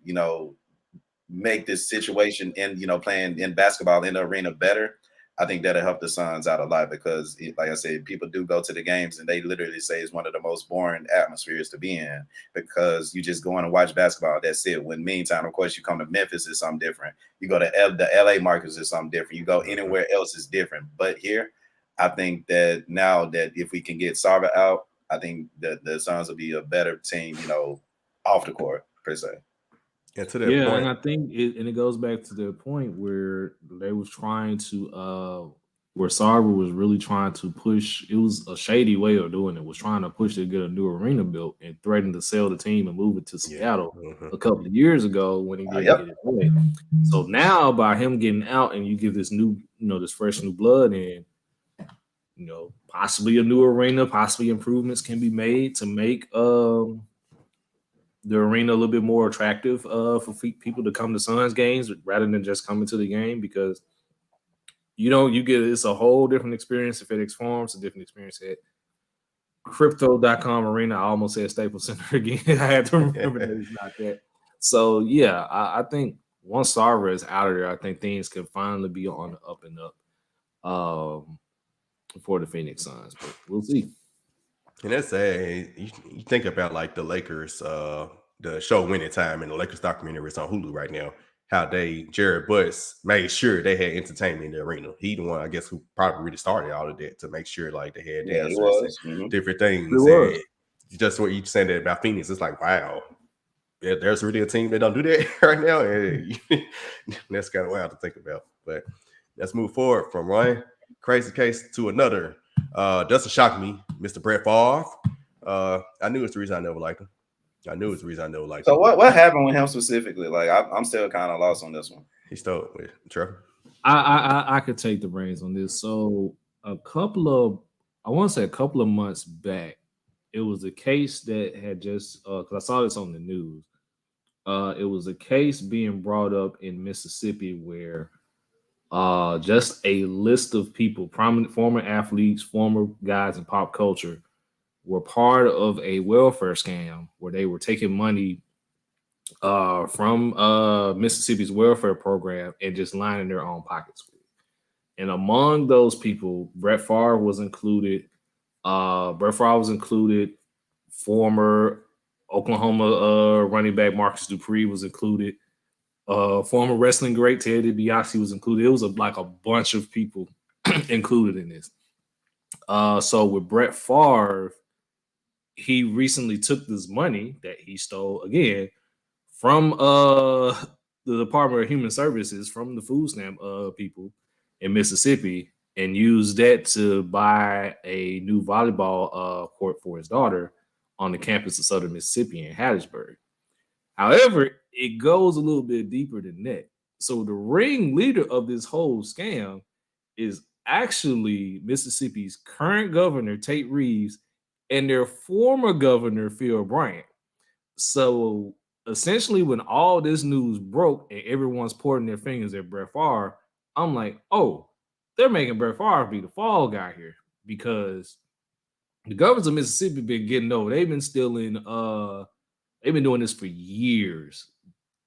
make this situation in, playing in basketball in the arena better. I think that'll help the Suns out a lot because, like I said, people do go to the games and they literally say it's one of the most boring atmospheres to be in because you just go in and watch basketball. That's it. When meantime, of course, you come to Memphis, it's something different. You go to the LA markets, it's something different. You go anywhere else, it's different. But here, I think that now that if we can get Sarver out, I think that the Suns will be a better team, off the court per se. And to that point, and I think it goes back to the point where they was trying to where Sarver was really trying to push. It was a shady way of doing it. Was trying to push to get a new arena built and threatened to sell the team and move it to Seattle a couple of years ago when he didn't get it way. So now by him getting out and you give this new, this fresh new blood in, possibly a new arena, possibly improvements can be made to make the arena a little bit more attractive for people to come to Suns games rather than just coming to the game because it's a whole different experience at FedEx Forum, it's a different experience at Crypto.com Arena. I almost said Staples Center again. I had to remember that it's not that. So yeah, I think once Sarver is out of there, I think things can finally be on the up and up for the Phoenix Suns, but we'll see. And that's you think about like the Lakers, the show Winning Time and the Lakers documentary is on Hulu right now. How Jared Butts made sure they had entertainment in the arena. He the one, I guess, who probably really started all of that to make sure like they had dancers and different things. And just what you said that about Phoenix, it's like, wow, there's really a team that don't do that right now. And that's kind of wild to think about. But let's move forward from one crazy case to another. Doesn't shock me, Mr. Brett Favre. I knew it's the reason I never liked him. So what happened with him specifically? Like I'm still kind of lost on this one. He stole it with Trevor. I could take the reins on this. So a couple of months back, it was a case that had just because I saw this on the news. It was a case being brought up in Mississippi where just a list of people, prominent former athletes, former guys in pop culture, were part of a welfare scam where they were taking money from Mississippi's welfare program and just lining their own pockets with it. And among those people, Brett Favre was included. Former Oklahoma running back Marcus Dupree was included. Former wrestling great Ted DiBiase was included. It was like a bunch of people included in this. So with Brett Favre, he recently took this money that he stole again from the Department of Human Services, from the food stamp people in Mississippi, and used that to buy a new volleyball court for his daughter on the campus of Southern Mississippi in Hattiesburg. However, it goes a little bit deeper than that. So the ringleader of this whole scam is actually Mississippi's current governor, Tate Reeves, and their former governor, Phil Bryant. So essentially, when all this news broke and everyone's pointing their fingers at Brett Favre, I'm like, oh, they're making Brett Favre be the fall guy here because the governors of Mississippi been getting over. They've been stealing. They've been doing this for years.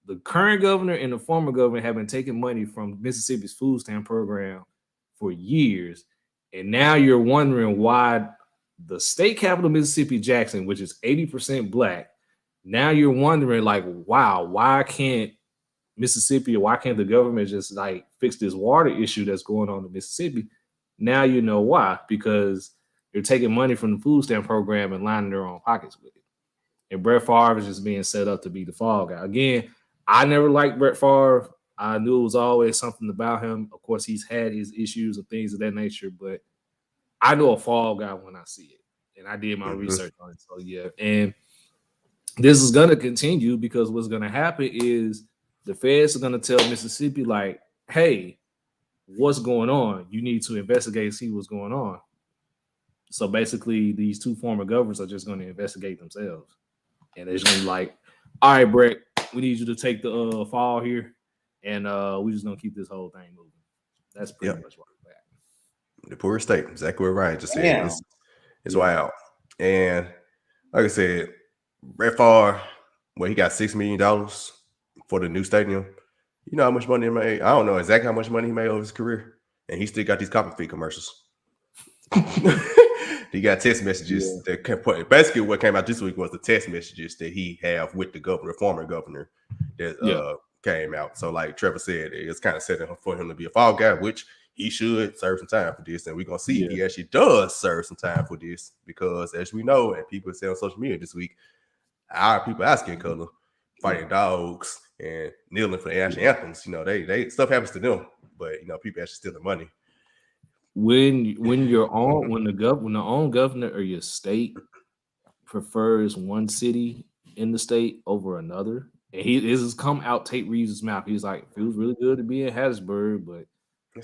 The current governor and the former governor have been taking money from Mississippi's food stamp program for years. And now you're wondering why the state capital of Mississippi, Jackson, which is 80% black, now you're wondering like, wow, why can't Mississippi, or why can't the government just like fix this water issue that's going on in Mississippi? Now you know why, because they're taking money from the food stamp program and lining their own pockets with it. And Brett Favre is just being set up to be the fall guy. Again, I never liked Brett Favre. I knew it was always something about him. Of course, he's had his issues and things of that nature, but I know a fall guy when I see it. And I did my research on it. So, yeah. And this is going to continue because what's going to happen is the feds are going to tell Mississippi, like, hey, what's going on? You need to investigate and see what's going on. So basically, these two former governors are just going to investigate themselves. And they're just going to be like, all right, Brett, we need you to take the fall here. And we're just going to keep this whole thing moving. That's pretty much what we're at. The poor state, exactly what Ryan just said. It's wild. And like I said, Brett Favre, he got $6 million for the new stadium. You know how much money he made? I don't know exactly how much money he made over his career, and he still got these copy feed commercials. He got text messages that can put basically what came out this week was the text messages that he have with the governor, former governor, that came out. So like Trevor said, it's kind of setting for him to be a fall guy, which he should serve some time for this, and we're gonna see if he actually does serve some time for this, because as we know, and people say on social media this week, our people asking color, fighting dogs and kneeling for the national anthems. You know, they stuff happens to them, but you know, people actually steal the money. When you're on when the own governor or your state prefers one city in the state over another, and this has come out Tate Reeves' mouth. He's like, it feels really good to be in Hattiesburg, but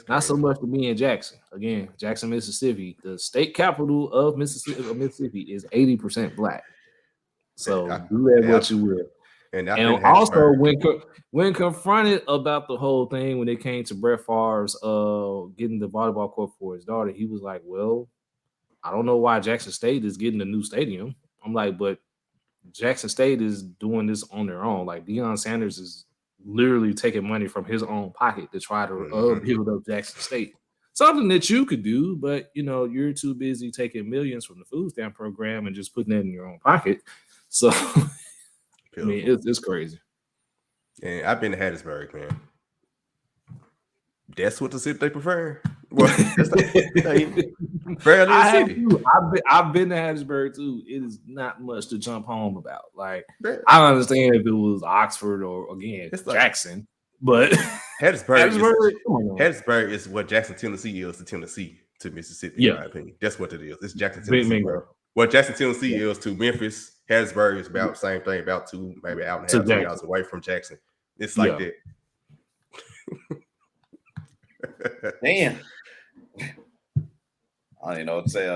not so much to be in Jackson. Again, Jackson, Mississippi, the state capital of Mississippi is 80% black. So do that what you will. And also, when confronted about the whole thing, when it came to Brett Favre's getting the volleyball court for his daughter, he was like, well, I don't know why Jackson State is getting a new stadium. I'm like, but Jackson State is doing this on their own. Like Deion Sanders is literally taking money from his own pocket to try to build up Jackson State. Something that you could do, but you know, you're too busy taking millions from the food stamp program and just putting that in your own pocket. So I mean, it's crazy. And I've been to Hattiesburg, man. That's what the city they prefer. Well, that's I've been to Hattiesburg too. It is not much to jump home about. Like, I understand if it was Oxford or again Jackson, but Hattiesburg is what Jackson, Tennessee is to Tennessee to Mississippi. In my opinion, that's what it is. It's Jackson, Tennessee. What Jackson, Tennessee is to Memphis. Hattiesburg is about the same thing, about maybe out and a half, 2 hours away from Jackson. It's like that. Damn. I don't even know what to say.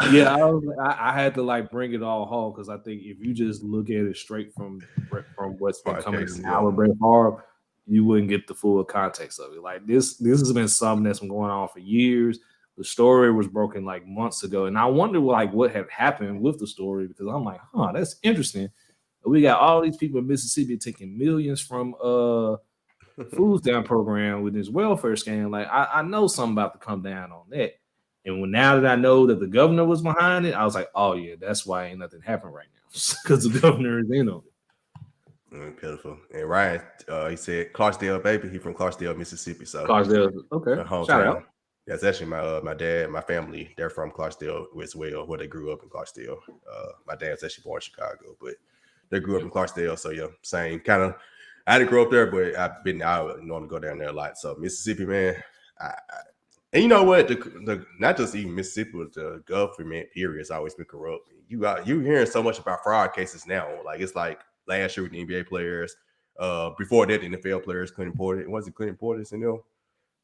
I had to like bring it all home because I think if you just look at it straight from what's been coming out with Brett Favre, you wouldn't get the full context of it. Like this has been something that's been going on for years. The story was broken like months ago, and I wonder like what had happened with the story because I'm like, that's interesting. We got all these people in Mississippi taking millions from food stamp program with this welfare scam. Like I know something about to come down on that. And now that I know that the governor was behind it, I was like, oh yeah, that's why ain't nothing happening right now because the governor is in on it. Pitiful. And Ryan, he said Clarksdale, baby. He from Clarksdale, Mississippi. So Clarksdale, okay. Shout out. That's actually my dad, my family. They're from Clarksdale as well, where they grew up in Clarksdale. My dad's actually born in Chicago, but they grew up in Clarksdale. So yeah, same kind of. I didn't grow up there, but I normally go down there a lot. So Mississippi, man, and you know what? The not just even Mississippi, but the government period has always been corrupt. You hearing so much about fraud cases now. Like it's like last year with the NBA players. Before that, the NFL players couldn't import it. Was it couldn't import it,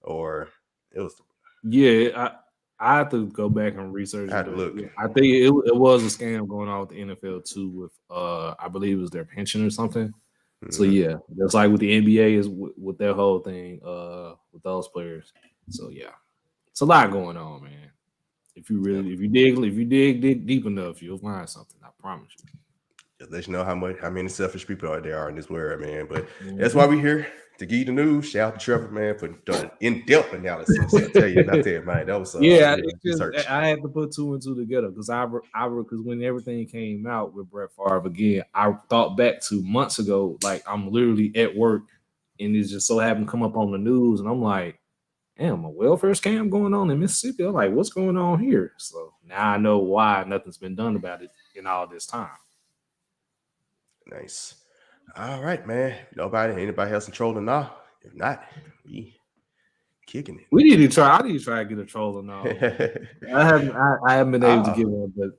or it was? Yeah, I have to go back and research. I had to look. I think it was a scam going on with the NFL too. With I believe it was their pension or something. Mm-hmm. So yeah, just like with the NBA is with their whole thing with those players. So yeah, it's a lot going on, man. If you dig deep enough, you'll find something. I promise you. Just let you know how many selfish people there are in this world, man. But that's why we're here to give you the news. Shout out to Trevor, man, for doing in-depth analysis. I tell you, man, that was I had to put 2 and 2 together because because when everything came out with Brett Favre again, I thought back to months ago, like I'm literally at work and it just so happened to come up on the news, and I'm like, damn, a welfare scam going on in Mississippi. I'm like, what's going on here? So now I know why nothing's been done about it in all this time. Nice. All right, man. Anybody else in trolling now? If not, we kicking it. I need to try to get a troll now. I haven't been able to get one, but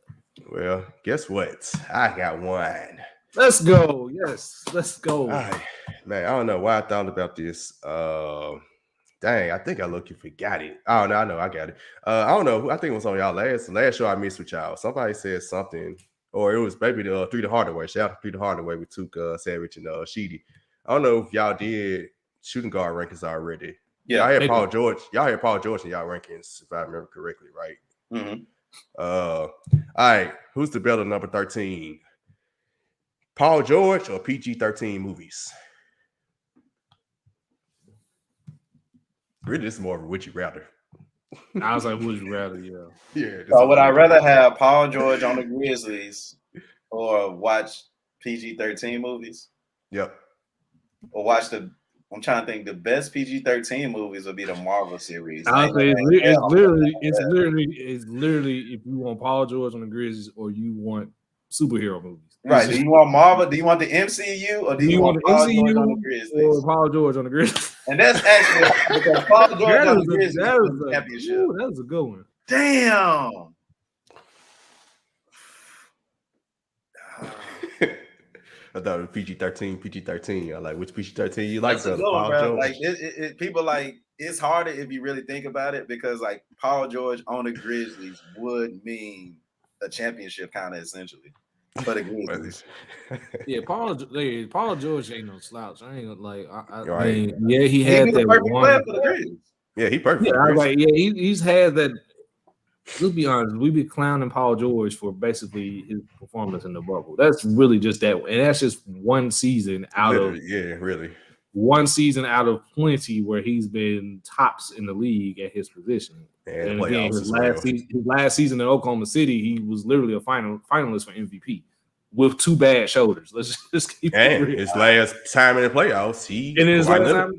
well, guess what? I got one. Let's go. Yes, let's go. All right. Man, I don't know why I thought about this. Dang, I think I forgot it. Oh no, I know I got it. I don't know. I think it was on y'all last show I missed with y'all. Somebody said something. Or it was maybe the Three the Hardaway. Shout out to Three the Hardaway with Tuka, Savage, and Sheedy. I don't know if y'all did shooting guard rankings already. Yeah, y'all had Paul George. Y'all had Paul George in y'all rankings, if I remember correctly, right? Mm-hmm. All right. Who's the better number 13? Paul George or PG-13 movies? Really, this is more of a would you rather. I was like, would you rather? Yeah. Yeah. So would I rather have Paul George on the Grizzlies or watch PG-13 movies? Yep. Or watch I'm trying to think. The best PG-13 movies would be the Marvel series. I would say it's literally if you want Paul George on the Grizzlies or you want superhero movies. Right. Do you want Marvel? Do you want the MCU or do you want Paul George on the Grizzlies? Or Paul George on the Grizzlies. And that's actually because Paul George on the Grizzlies that championship. That was a good one. Damn. I thought it was PG-13. I like which PG-13 you like, brother. Paul George? Like people like it's harder if you really think about it because like Paul George on the Grizzlies would mean a championship kind of essentially for the Grizzlies. Yeah, Paul George ain't no slouch. I ain't like I mean, yeah, he had that one. For the Grizzlies. Yeah, he perfect. Yeah, like he's had that. Let's be honest, we be clowning Paul George for basically his performance in the bubble. That's really just that, and that's just one season out of one season out of plenty where he's been tops in the league at his position. And again, his last season in Oklahoma City, he was literally a finalist for MVP with two bad shoulders. Let's just keep it real. His last time in the playoffs,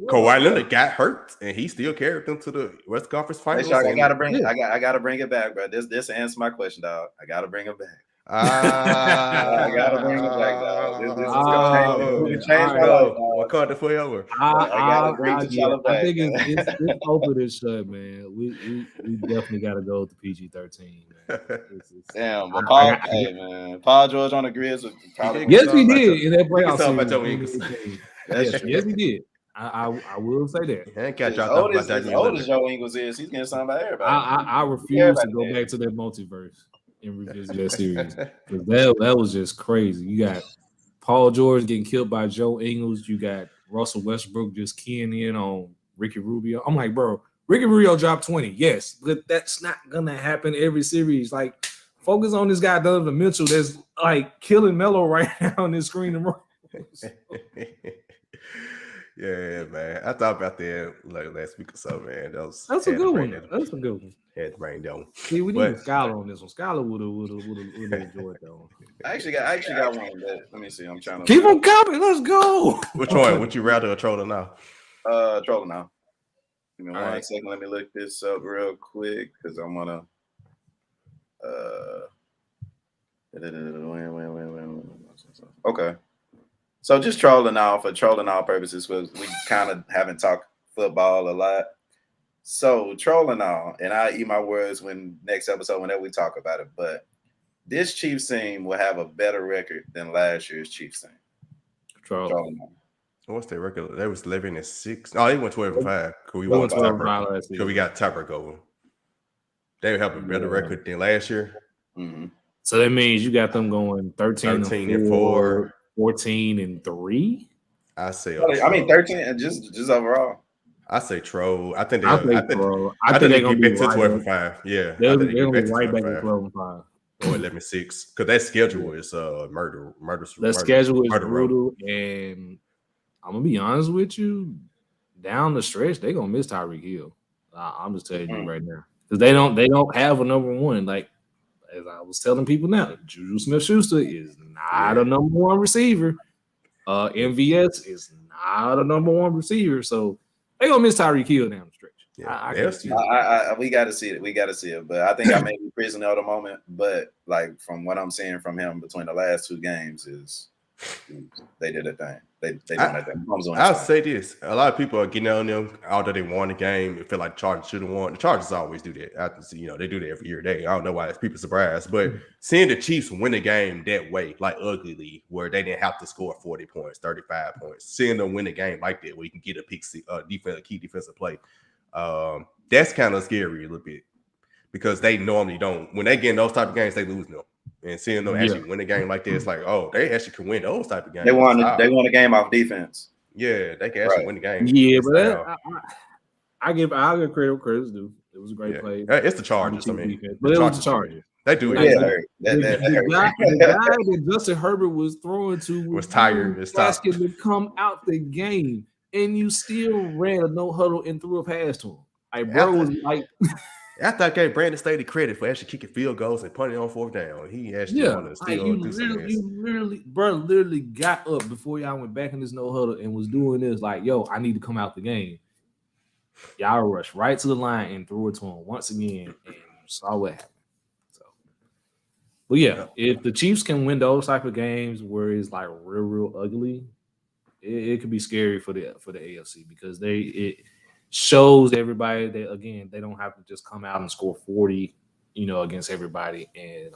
Kawhi Leonard got hurt, and he still carried them to the West Conference Finals. I gotta bring it back, bro. This answers my question, dog. I gotta bring it back. I gotta bring it back, dog. This is gonna change my life. What caught the foot over? I think it's open and shut, man. We definitely gotta go with the PG-13, man. Damn, but Paul George on the Grizzlies. Yes, he did in that playoff series. Yes, he did. I will say that. As old as Joe Ingles is, he's getting something by everybody. I refuse to go back to that multiverse and revisit that series. That was just crazy. You got Paul George getting killed by Joe Ingles. You got Russell Westbrook just keying in on Ricky Rubio. I'm like, bro, Ricky Rubio dropped 20. Yes, but that's not gonna happen every series. Like, focus on this guy Donovan Mitchell that's like killing Melo right now on this screen and roll. Yeah, man. I thought about that like last week or so, man. That's a good one. That's a good one. Had to bring down. See, we need Skylar on this one. Skylar would have enjoyed that one. I actually got one. Let me see. I'm trying to keep on copying. Let's go. Which one? Would you rather a troller now? Troller now. Give me one second. Let me look this up real quick because I'm gonna. Okay. So just trolling all for trolling all purposes because we kind of haven't talked football a lot. So trolling all, and I eat my words when next episode whenever we talk about it. But this Chiefs team will have a better record than last year's Chiefs team. Trolling all. What's their record? They was 11-6. No, they went 12-5. We went 12-5 last year. So we got tiebreak over. They would have a better record than last year. Mm-hmm. So that means you got them going 13-4. 14-3. I say. I mean 13 and just overall. I say troll. I think they're gonna be to 12-5. Yeah, they're gonna be right back at 12-5 or 11-6 because that schedule is murder. That schedule is brutal, and I'm gonna be honest with you. Down the stretch, they're gonna miss Tyreek Hill. I'm just telling you right now because they don't have a number one. Like as I was telling people now, Juju Smith-Schuster is not a number one receiver. MVS is not a number one receiver, so they're gonna miss Tyreek Hill down the stretch. Yeah, we got to see it. We got to see it. But I think I may be prisoner of the moment. But like from what I'm seeing from him between the last two games is they did a thing. They did that thing. I'll say this: a lot of people are getting on them, although they won the game. They feel like the Chargers should have won. The Chargers always do that. They do that every year. I don't know why people surprised, but seeing the Chiefs win the game that way, like uglily, where they didn't have to score 40 points, 35 points, seeing them win the game like that, where you can get a key defensive play, that's kind of scary a little bit because they normally don't. When they get in those type of games, they lose them. And seeing them actually win a game like this, like, oh, they actually can win those type of games. They won a game off defense. Yeah, they can actually win the game. Yeah, but I'll give credit's due. It was a great play. It's the Chargers. I mean, but it was the Chargers. They do it. The guy that Justin Herbert was throwing to was tired. It's asking to come out the game. and you still ran a no huddle and threw a pass to him. Like, bro was like, after I gave Brandon Staley credit for actually kicking field goals and punting on 4th down, he actually wanted to still do some of this. You literally got up before y'all went back in this no huddle and was doing this. Like, yo, I need to come out the game. Y'all rushed right to the line and threw it to him once again, and you saw what happened. So, but yeah, if the Chiefs can win those type of games where it's like real ugly, it could be scary for the AFC because it shows everybody that again they don't have to just come out and score 40, against everybody and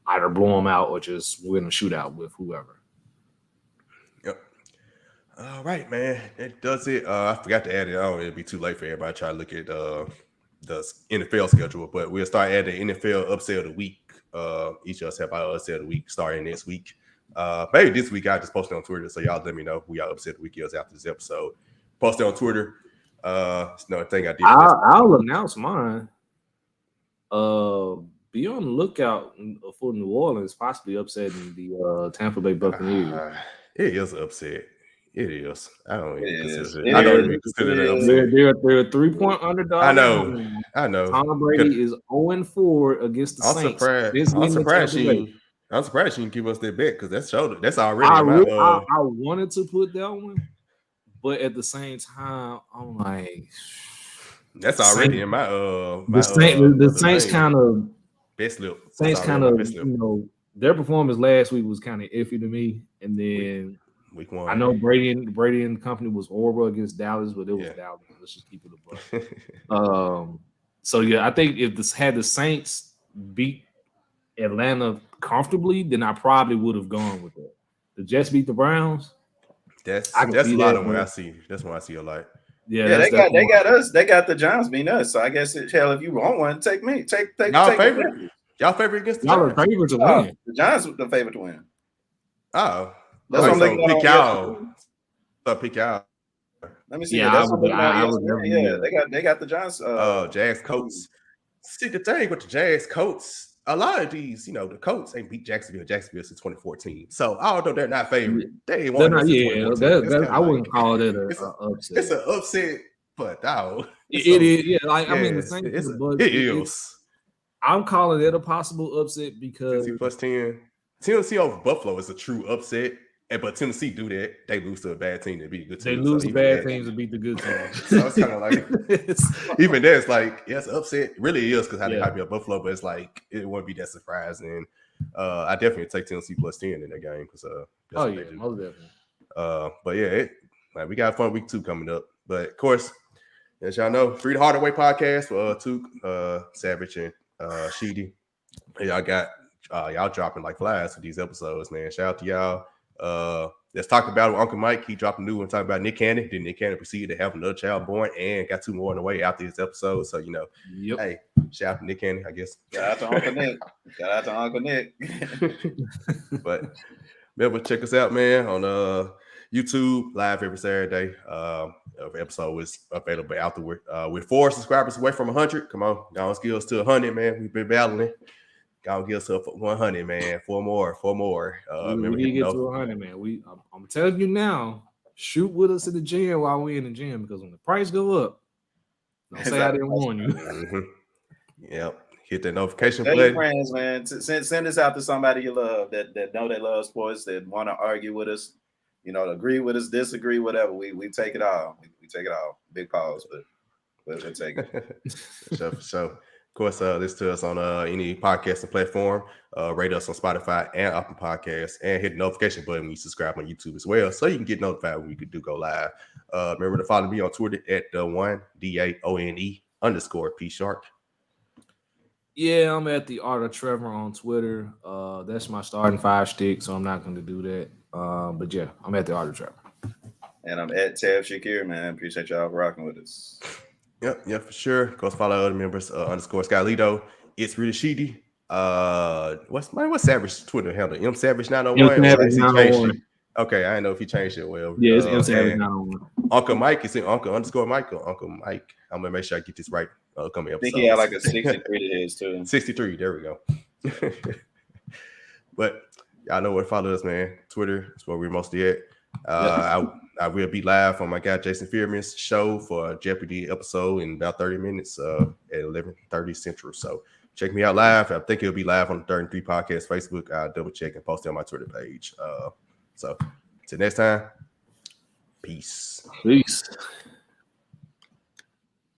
either blow them out or just win a shootout with whoever. Yep. All right, man. That does it. I forgot to add it on. It'll be too late for everybody to try to look at the NFL schedule, but we'll start adding the NFL upset of the week. Each of us have our upset of the week starting next week. Maybe this week I just posted on Twitter, so y'all let me know who y'all upset the week is after this episode. Post it on Twitter. It's another thing I did. I'll announce mine. Be on the lookout for New Orleans possibly upsetting the Tampa Bay Buccaneers. It is an upset. It is. I don't even consider it. I don't even consider it an upset. They're a 3-point underdog. I know. Tom Brady is 0-4 against the Saints. I'm surprised you didn't give us that bet because that's already. I wanted to put that one, but at the same time, I'm like, that's already in my the Saints kind of best slip. Saints kind of their performance last week was kind of iffy to me, and then week 1. I know Brady and company was horrible against Dallas, but it was Dallas. Let's just keep it a buck. So yeah, I think if the Saints beat Atlanta comfortably, then I probably would have gone with that. The Jets beat the Browns. That's a lot of what I see. That's what I see a lot. Yeah, they got us. They got the Giants beating us. So I guess if you want one, take me. Take y'all favorite. Y'all favorite against the Giants. Y'all favorite to win. The Giants were the favorite to win. Oh, that's what I'm looking at. Pick y'all. So pick y'all. Let me see. Yeah, they got the Giants. Jags Colts. See the thing with the Jags Colts. A lot of these, the Colts ain't beat Jacksonville since 2014. So although they're not favorite, they ain't won. I wouldn't call it an upset. It's an upset, but it is. Yeah, I mean the same. It is. I'm calling it a possible upset because Tennessee plus 10. Tennessee over Buffalo is a true upset. But Tennessee do that. They lose to a bad team to beat a good team. They lose to bad teams to beat the good team. So it's kind of like, even there, it's like, yes, upset. It really is because how they hype me up Buffalo, but it's like, it wouldn't be that surprising. I definitely take Tennessee plus 10 in that game because most definitely. But yeah, we got a fun week 2 coming up. But of course, as y'all know, Free the Hardaway podcast for Took, Savage, and Sheedy. Y'all got y'all dropping like flies for these episodes, man. Shout out to y'all. Let's talk about it with Uncle Mike. He dropped a new one talking about Nick Cannon. Then Nick Cannon proceeded to have another child born and got 2 more on the way after this episode. So hey, shout out to Nick Cannon, I guess. Shout out to Uncle Nick. But remember, check us out, man, on YouTube live every Saturday. Episode is available afterward. We're 4 subscribers away from 100. Come on, y'all give us to 100, man. We've been battling. Gotta get us up 100, man. 4 more. We get to 100, man. I'm telling you now, shoot with us in the gym while we're in the gym because when the price go up, don't say I didn't warn you. Mm-hmm. Yep. Hit that notification button. Tell your friends, man. Send this out to somebody you love that know they love sports, that want to argue with us, agree with us, disagree, whatever. We take it all. We take it all. Big pause, but we'll take it. For sure. Of course, listen to us on any podcasting platform. Rate us on Spotify and Apple Podcasts, and hit the notification button when you subscribe on YouTube as well, so you can get notified when we do go live. Remember to follow me on Twitter at @DAONE_P Shark. Yeah, I'm at the Art of Trevor on Twitter. That's my starting 5 stick, so I'm not going to do that. But yeah, I'm at the Art of Trevor. And I'm at Tab Shakir, man. Appreciate y'all rocking with us. Yep, for sure. Go follow other members, _Skylito. It's really Sheedy. What's Savage Twitter handle? M Savage 901. Savage 901. Okay, I didn't know if he changed it. Well, yeah, it's M Savage 901. Uncle Mike is in Uncle_Mike. Uncle Mike. I'm gonna make sure I get this right. Coming episodes. I think he had like a 63 to his too. 63. There we go. But y'all know where to follow us, man. Twitter is where we're mostly at. I will be live on my guy Jason Fearman's show for a Jeopardy episode in about 30 minutes at 11:30 Central. So check me out live. I think it'll be live on the 33 Podcast Facebook. I'll double check and post it on my Twitter page. So till next time, peace. Peace.